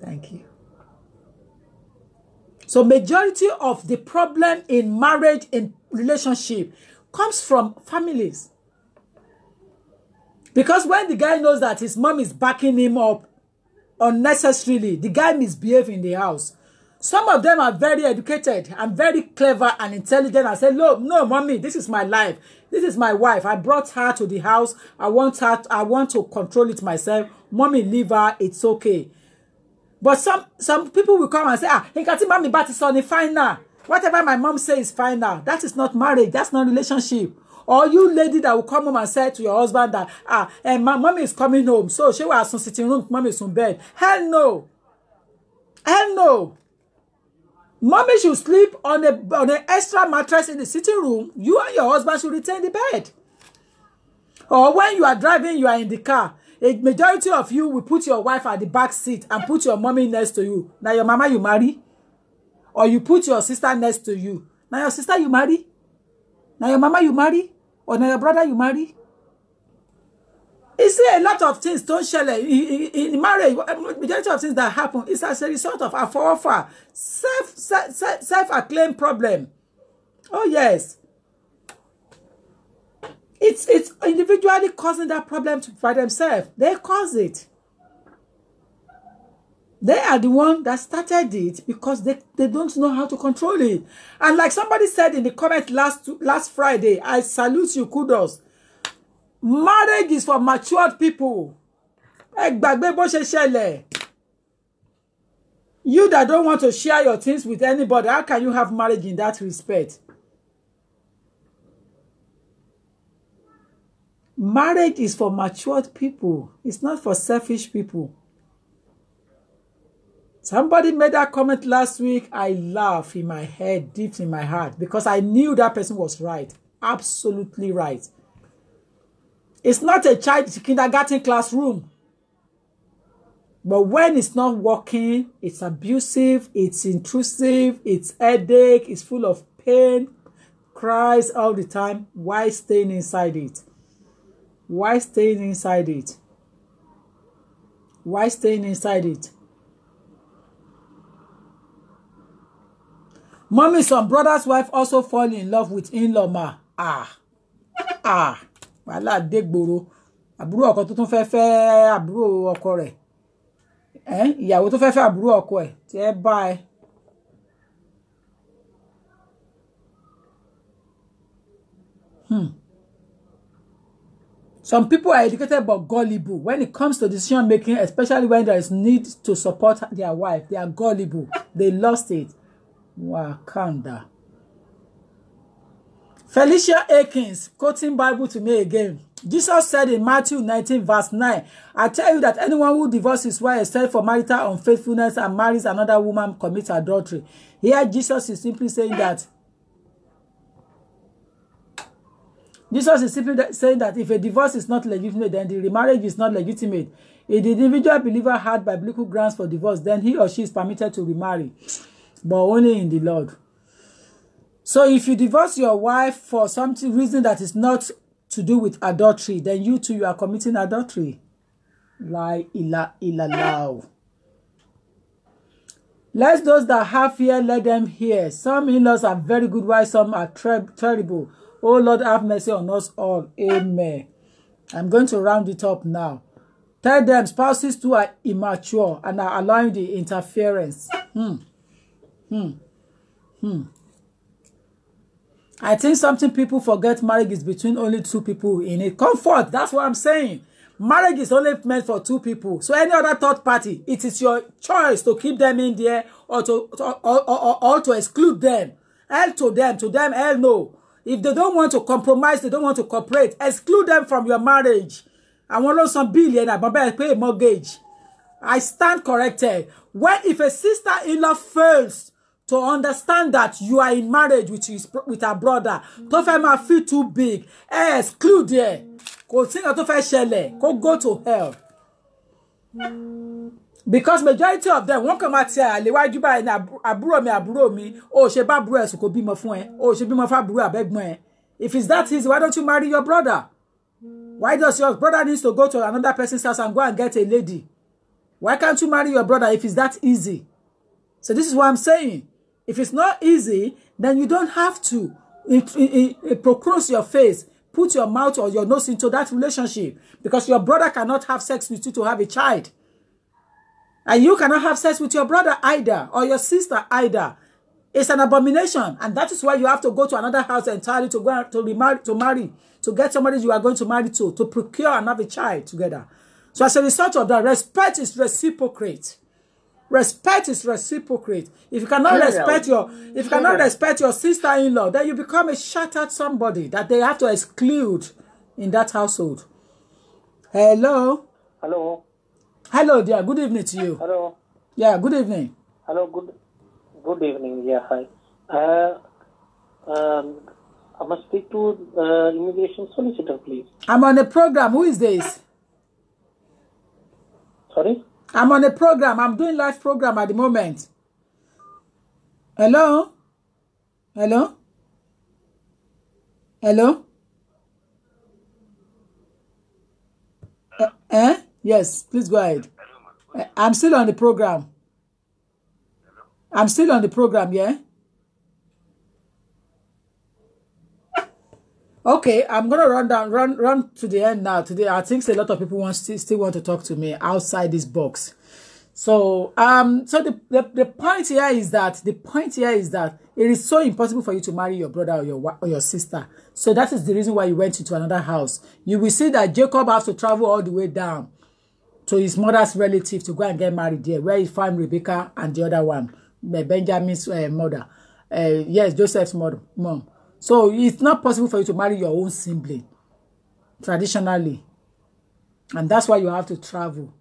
Speaker 1: Thank you. So majority of the problem in marriage, in relationship, comes from families. Because when the guy knows that his mom is backing him up unnecessarily, the guy misbehaves in the house. Some of them are very educated and very clever and intelligent and say, no, mommy, this is my life. This is my wife. I brought her to the house. I want to control it myself. Mommy, leave her. It's okay. But some people will come and say, mommy, but it's on the fine now. Whatever my mom says is fine now. That is not marriage. That's not relationship. Or you lady that will come home and say to your husband that, my mommy is coming home. So she was on sitting room, mommy is on bed. Hell no. Hell no. Mommy should sleep on an extra mattress in the sitting room. You and your husband should retain the bed. Or when you are driving, you are in the car. A majority of you will put your wife at the back seat and put your mommy next to you. Now your mama you marry. Or you put your sister next to you. Now your sister you marry. Now your mama you marry. Or now your brother you marry. You see a lot of things don't share in marriage. Majority of things that happen is as a result of a self-acclaimed problem. Oh yes. It's individually causing that problem by themselves. They cause it. They are the one that started it because they don't know how to control it. And like somebody said in the comment last Friday, I salute you, kudos. Marriage is for matured people. You that don't want to share your things with anybody, how can you have marriage in that respect? Marriage is for matured people. It's not for selfish people. Somebody made that comment last week. I laughed in my head, deep in my heart, because I knew that person was right. Absolutely right. It's not a child kindergarten classroom. But when it's not working, it's abusive, it's intrusive, it's headache, it's full of pain, cries all the time. Why staying inside it? Why staying inside it? Why staying inside it? Mommy, some brother's wife also fall in love with in-law ma. Wàhálà dé gboro. Àbúrò ọkọ tó tún fẹ́ àbúrò ọkọ rẹ̀. Ìyàwó tó fẹ́ àbúrò ọkọ ẹ̀ tí ẹ bá ẹ. Some people are educated but gullible. When it comes to decision making, especially when there is need to support their wife, they are gullible. They lost it. Wakanda. Felicia Akins, quoting Bible to me again. Jesus said in Matthew 19 verse 9, I tell you that anyone who divorces his wife except for marital unfaithfulness and marries another woman commits adultery. Here Jesus is simply saying that if a divorce is not legitimate, then the remarriage is not legitimate. If the individual believer had biblical grounds for divorce, then he or she is permitted to remarry, but only in the Lord. So if you divorce your wife for some reason that is not to do with adultery, then you too, you are committing adultery. La ilaha. Let those that have fear, let them hear. Some in-laws are very good, while some are terrible. Oh Lord, have mercy on us all. Amen. I'm going to round it up now. Tell them spouses too are immature and are allowing the interference. I think something people forget, marriage is between only two people in it. Comfort, that's what I'm saying. Marriage is only meant for two people. So any other third party, it is your choice to keep them in there or to exclude them. Hell to them, hell no. If they don't want to compromise, they don't want to cooperate, exclude them from your marriage. I want some billion, but pay a mortgage. I stand corrected. If a sister-in-law fails to understand that you are in marriage with her brother, tó fẹ́ máa feel too big, exclude there. Kò sí nǹkan tó fẹ́ ṣẹlẹ̀, go to hell. Because majority of them wọ́n kàn máa ti àléwájú báyìí ní àbúrò mi, ó ṣe bá àbúrò ẹ̀ sùn kò bímọ fún ẹ, ó ṣe bímọ fún àbúrò àbẹ́gbọ́n ẹ. If it's that easy, why don't you marry your brother? Why does your brother needs to go to another person's house and go and get a lady? Why can't you marry your brother if it's that easy? So this is what I'm saying. If it's not easy, then you don't have to procrust your face, put your mouth or your nose into that relationship, because your brother cannot have sex with you to have a child. And you cannot have sex with your brother either, or your sister either. It's an abomination. And that is why you have to go to another house entirely to go to marry, to get somebody you are going to marry to procure and have a child together. So as a result of that, respect is reciprocate. Respect is reciprocate. If you cannot respect your sister-in-law, then you become a shattered somebody that they have to exclude in that household. Hello. Hello, dear. Good evening to you.
Speaker 2: Hello.
Speaker 1: Yeah, good evening.
Speaker 2: Hello. Good evening. Yeah, hi. I must speak to immigration solicitor, please.
Speaker 1: I'm on a program. Who is this?
Speaker 2: Sorry?
Speaker 1: I'm on a program. I'm doing live program at the moment. Hello? Hello? Hello? Yes, please go ahead. I'm still on the program. I'm still on the program, yeah? Okay, I'm gonna run to the end now. Today, I think a lot of people still want to talk to me outside this box. So, the point here is that it is so impossible for you to marry your brother or your sister. So that is the reason why you went into another house. You will see that Jacob has to travel all the way down to his mother's relative to go and get married there, where he found Rebecca and the other one, Benjamin's mother. Yes, Joseph's mom. So it's not possible for you to marry your own sibling traditionally. And that's why you have to travel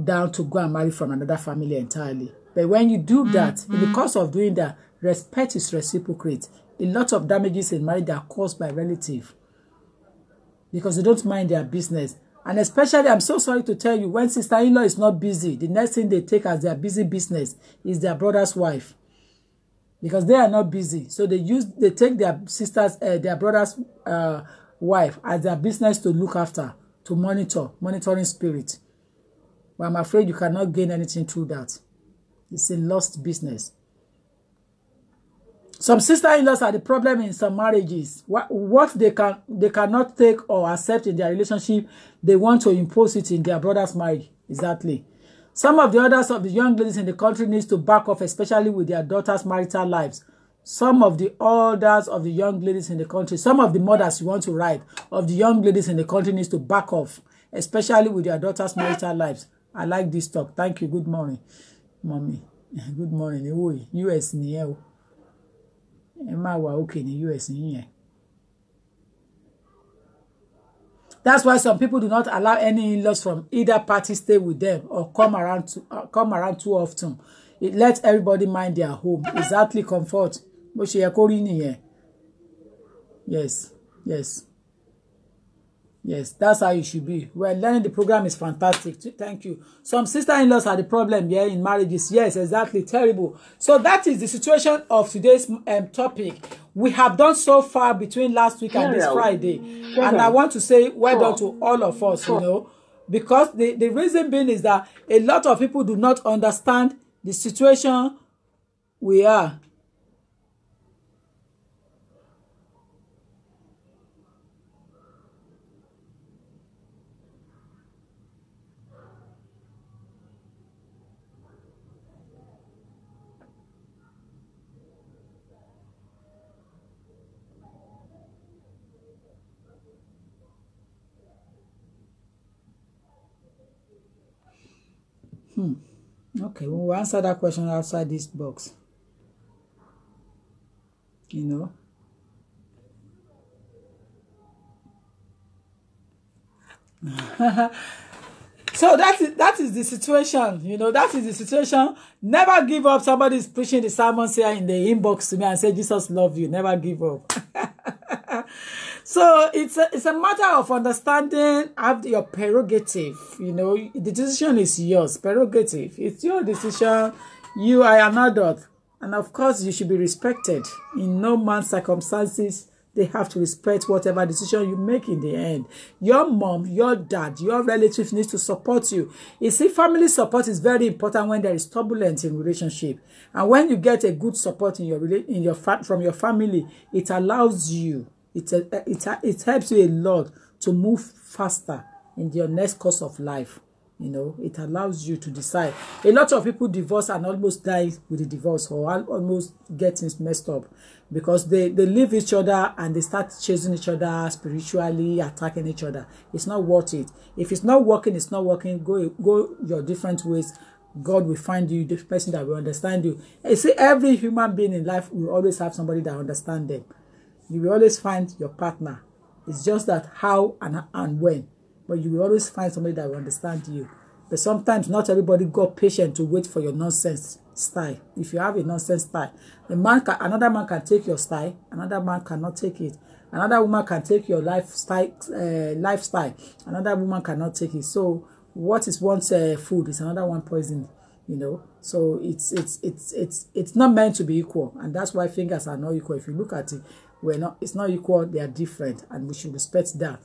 Speaker 1: down to go and marry from another family entirely. But when you do that, in the course of doing that, respect is reciprocate. A lot of damages in marriage are caused by relatives because they don't mind their business. And especially, I'm so sorry to tell you, when sister-in-law is not busy, the next thing they take as their busy business is their brother's wife. Because they are not busy. So they take their brother's wife as their business to look after, to monitoring spirit. But I'm afraid you cannot gain anything through that. It's a lost business. Some sister-in-laws are the problem in some marriages. What they cannot take or accept in their relationship, they want to impose it in their brother's marriage. Exactly. Some of the others of the young ladies in the country needs to back off, especially with their daughters' marital lives. Some of the others of the young ladies in the country, some of the mothers you want to write of the young ladies in the country needs to back off, especially with their daughters' marital lives. I like this talk. Thank you. Good morning, mommy. Good morning. US ni ẹ o. Ẹ máa wà okay ní US yẹn. That's why some people do not allow any in-laws from either party stay with them or come around too often. It lets everybody mind their home. Exactly, comfort. Bó ṣe yẹ kó rí nìyẹn. Yes, that's how you should be. Well, learning the program is fantastic. Thank you. Some sister-in-laws are the problem here in marriages. Yes, exactly. Terrible. So that is the situation of today's topic. We have done so far between last week and this Friday. And I want to say well done to all of us, because the reason being is that a lot of people do not understand the situation we are. Okay, we'll answer that question outside this box. You know. So that is the situation, you know, that is the situation. Never give up. Somebody is preaching the sermons here in the inbox to me and say, Jesus love you. Never give up. So it's a matter of understanding, have your prerogative, you know, the decision is yours, prerogative. It's your decision. You are an adult. And of course, you should be respected. In no man's circumstances, they have to respect whatever decision you make in the end. Your mom, your dad, your relatives need to support you. You see, family support is very important when there is turbulence in relationship. And when you get a good support from your family, it allows you, it helps you a lot to move faster in your next course of life. You know, it allows you to decide. A lot of people divorce and almost die with the divorce, or almost get things messed up because they leave each other and they start chasing each other spiritually, attacking each other. It's not worth it. If it's not working, it's not working. Go your different ways. God will find you the person that will understand you. You see, every human being in life will always have somebody that understands them. You will always find your partner. It's just that how and when. But you will always find somebody that will understand you. But sometimes not everybody got patient to wait for your nonsense style. If you have a nonsense style, another man can take your style, another man cannot take it. Another woman can take your lifestyle, another woman cannot take it. So what is one's food is another one poison, you know. So it's not meant to be equal, and that's why fingers are not equal. If you look at it, it's not equal. They are different, and we should respect that.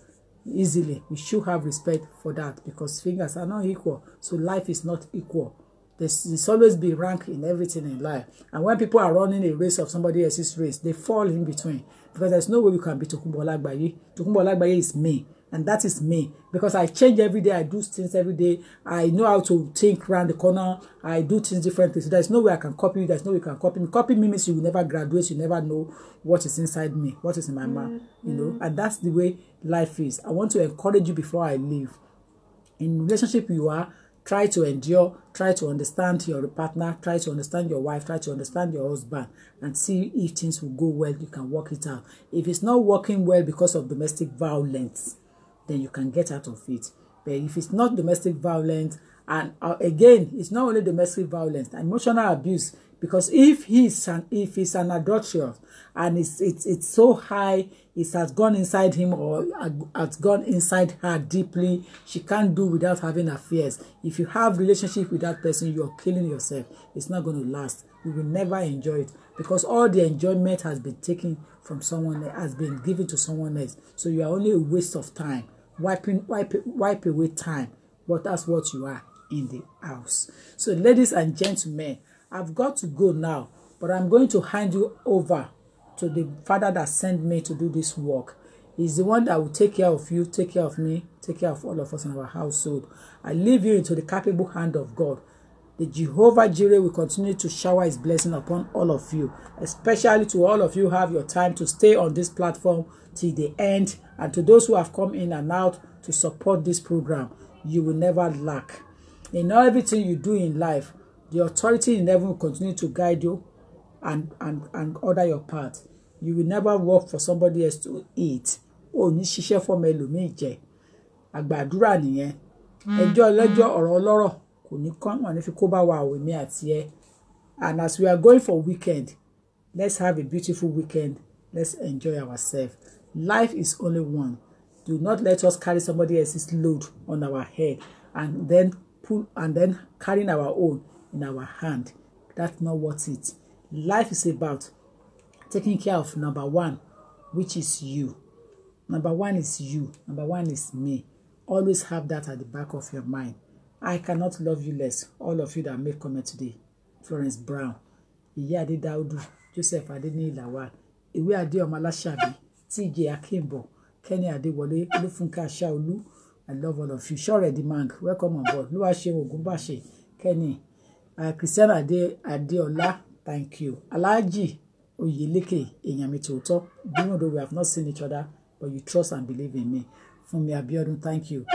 Speaker 1: Easily, we should have respect for that because fingers are not equal. So life is not equal. There's always be rank in everything in life. And when people are running a race of somebody else's race, they fall in between because there's no way you can be Tokunbo Olagbaye. Tokunbo Olagbaye is me, and that is me because I change every day. I do things every day. I know how to think around the corner. I do things differently. So there's no way I can copy you. There's no way you can copy me. Copy me means you will never graduate. You never know what is inside me, what is in my mind, you know. And that's the way life is. I want to encourage you before I leave. In relationship you are, try to endure, try to understand your partner, try to understand your wife, try to understand your husband, and see if things will go well. You can work it out. If it's not working well because of domestic violence, then you can get out of it. But if it's not domestic violence, and again, it's not only domestic violence, emotional abuse, because if he's an adulterer and it's so high, it has gone inside him or has gone inside her deeply, she can't do without having affairs. If you have relationship with that person, you're killing yourself. It's not going to last. You will never enjoy it because all the enjoyment has been taken from someone else, has been given to someone else. So you are only a waste of time, wipe away time. But that's what you are in the house. So ladies and gentlemen, I've got to go now, but I'm going to hand you over to the Father that sent me to do this work. He's the one that will take care of you, take care of me, take care of all of us in our household. I leave you into the capable hand of God. The Jehovah Jireh will continue to shower his blessing upon all of you, especially to all of you who have your time to stay on this platform till the end, and to those who have come in and out to support this program. You will never lack. In everything you do in life, the authority in heaven will continue to guide you and order your path. You will never work for somebody else to eat. Oh, ní ṣiṣẹ́ fọ́mọ ẹlòmíì jẹ. Àgbàdúrà nìyẹn. Ẹjọ́ ẹlẹ́jọ́ ọ̀rọ̀ ọlọ́rọ̀ kò ní kàn wọ́n ní fi kó bá wa àwẹ̀ mi àti ẹ. And as we are going for weekend, let's have a beautiful weekend. Let's enjoy ourselves. Life is only one. Do not let us carry somebody else's load on our head and then carrying our own in our hand. That's not worth it. Life is about taking care of number one, which is you. Number one is you. Number one is me. Always have that at the back of your mind. I cannot love you less. All of you that made comment today. Florence Brown, Ìyá Adé Dáúdù, Joseph Adéníyì Lawal, Ìwé Adé Ọmọ Aláṣàbí, TJ Akínbọ̀, Kenny Adéwọlé, Olúfúnkẹ́ Aṣáolú. I love all of you. Sure, Mang, welcome on board. Lúwaṣeun Ògúnbàṣe, Kenny, Christian Adeola, thank you. Alhaji Oyeleke, èèyàn mi tòótọ́. Even though we have not seen each other, but you trust and believe in me. Fúnmi Abíọ́dún, thank you.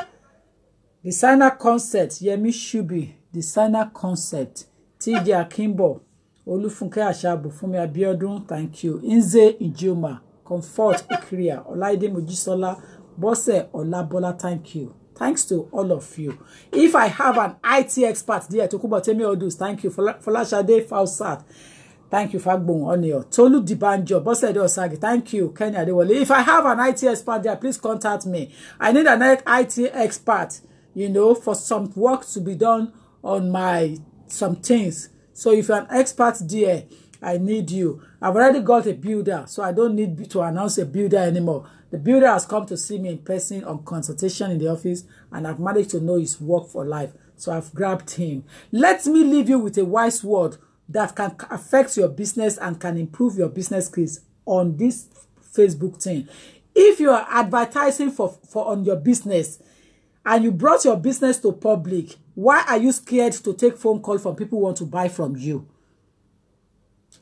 Speaker 1: Designer Concept, Yemi Shubi, Designer Concept, TJ Akimbo, Olufunke Ashabu, Fumi Abiodun, thank you. Inze Ijoma, Comfort Ikria, Olaide Mojisola, Bose Olabola, thank you. Thanks to all of you. If I have an IT expert there, Tokubo Temi Odus, thank you. Folashade Fausat, thank you. Fagbon Onio, Tolu Dibanjo, Bose Osagi, thank you. Kenya Adewale. If I have an IT expert there, please contact me. I need an IT expert, you know, for some work to be done on some things. So if you're an expert there, I need you. I've already got a builder, so I don't need to announce a builder anymore. The builder has come to see me in person on consultation in the office, and I've managed to know his work for life. So I've grabbed him. Let me leave you with a wise word that can affect your business and can improve your business skills on this Facebook thing. If you are advertising for on your business and you brought your business to public, why are you scared to take phone call from people who want to buy from you?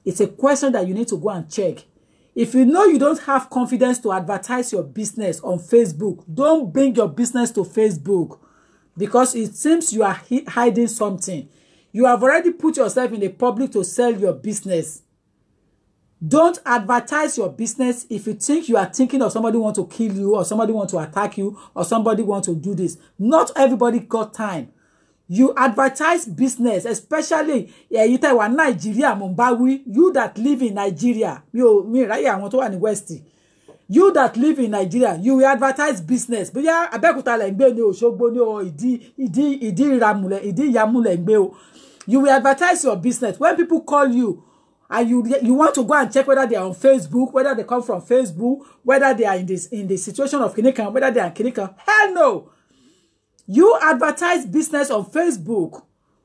Speaker 1: It's a question that you need to go and check. If you know you don't have confidence to advertise your business on Facebook, don't bring your business to Facebook because it seems you are hiding something. You have already put yourself in the public to sell your business. Don't advertise your business if you think you are thinking of somebody want to kill you or somebody want to attack you or somebody want to do this. Not everybody got time. You advertise business, especially you Nigeria, Mumbai, you that live in Nigeria, West. You that live in Nigeria, you will advertise business. But yeah, you will advertise your business. When people call you and you want to go and check whether they are on Facebook, whether they come from Facebook, whether they are in the situation of Kinikan, whether they are in Kinikan, hell no. You advertise business on Facebook.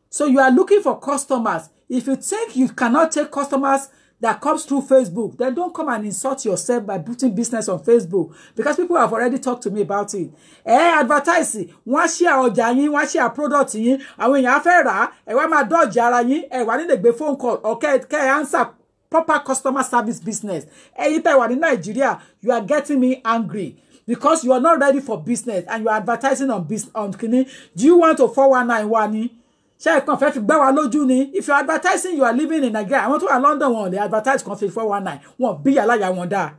Speaker 1: So you are looking for customers. If you think you cannot take customers that comes through Facebook, then don't come and insult yourself by putting business on Facebook. Because people have already talked to me about it. Advertise. One share ọjà yín, one share product yín. Àwọn èèyàn fẹ́ rà, wá máa dodge ara yín, wá ní lè gbé phone call. Okay, answer proper customer service business. You wà ní Nigeria, you are getting me angry. Because you are not ready for business and you are advertising on business on Kini. Do you want to 419 if you are advertising, you are living in Nigeria. I want to London one. They advertise conflict 419. Won't be a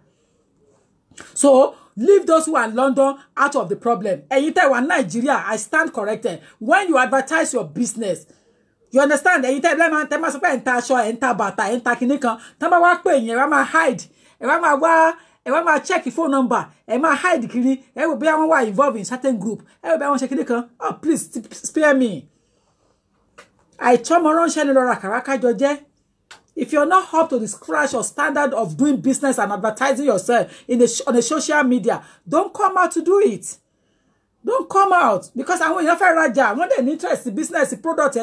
Speaker 1: So leave those who are in London out of the problem. And you tell Nigeria, I stand corrected. When you advertise your business, you understand? And you tell them enter show, enter bata, enter kinikan. Tamba work pay you hide. Check your phone number. Hide kiri. Will be involved in certain group. Oh, please spare me. If you're not up to the scratch or standard of doing business and advertising yourself on the social media, don't come out to do it. Don't come out because I want you to raja. When they interest in business, the product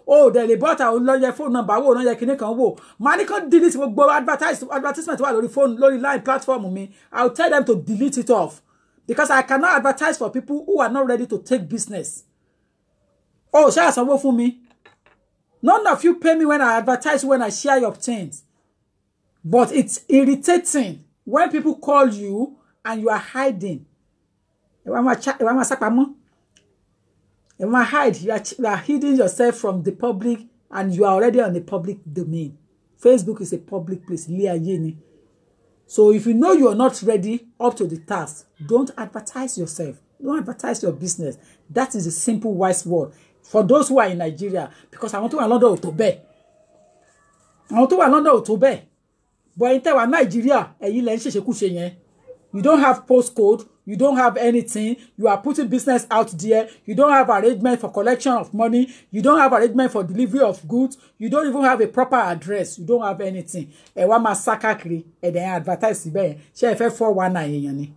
Speaker 1: oh, they bought your phone number. Oh, no, you can't money can't delete advertisement on the phone, line platform me. I'll tell them to delete it off because I cannot advertise for people who are not ready to take business. Oh, share some for me. None of you pay me when I advertise, when I share your things. But it's irritating when people call you and you are hiding. You are hiding yourself from the public and you are already on the public domain. Facebook is a public place. So if you know you are not ready up to the task, don't advertise yourself. Don't advertise your business. That is a simple, wise word. For those who are in Nigeria, because I want to London to be. I want to London to be. But in Nigeria, you don't have postcode, you don't have anything, you are putting business out there, you don't have arrangement for collection of money, you don't have arrangement for delivery of goods, you don't even have a proper address, you don't have anything. And then advertise 419.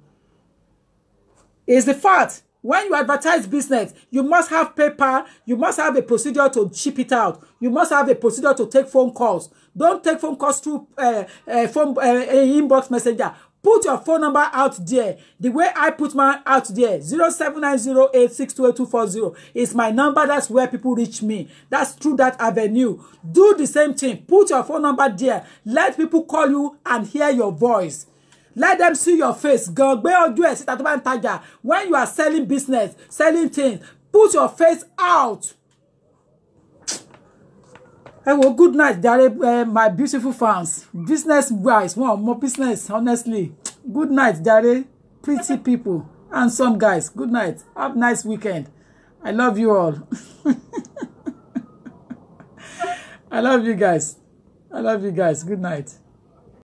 Speaker 1: It's the fact. When you advertise business, you must have paper, you must have a procedure to ship it out, you must have a procedure to take phone calls. Don't take phone calls through inbox messenger. Put your phone number out there. The way I put mine out there, 07908628240 is my number. That's where people reach me. That's through that avenue. Do the same thing. Put your phone number there. Let people call you and hear your voice. Let them see your face. Gan gbé ojú ẹ̀ síta tó bá ń tajà. When you are selling business, selling things, put your face out. Hey, well, good night, jare, my beautiful fans. Business guys, more business, honestly. Good night, jare, pretty people, and some guys. Good night. Have a nice weekend. I love you all. I love you guys. I love you guys. Good night.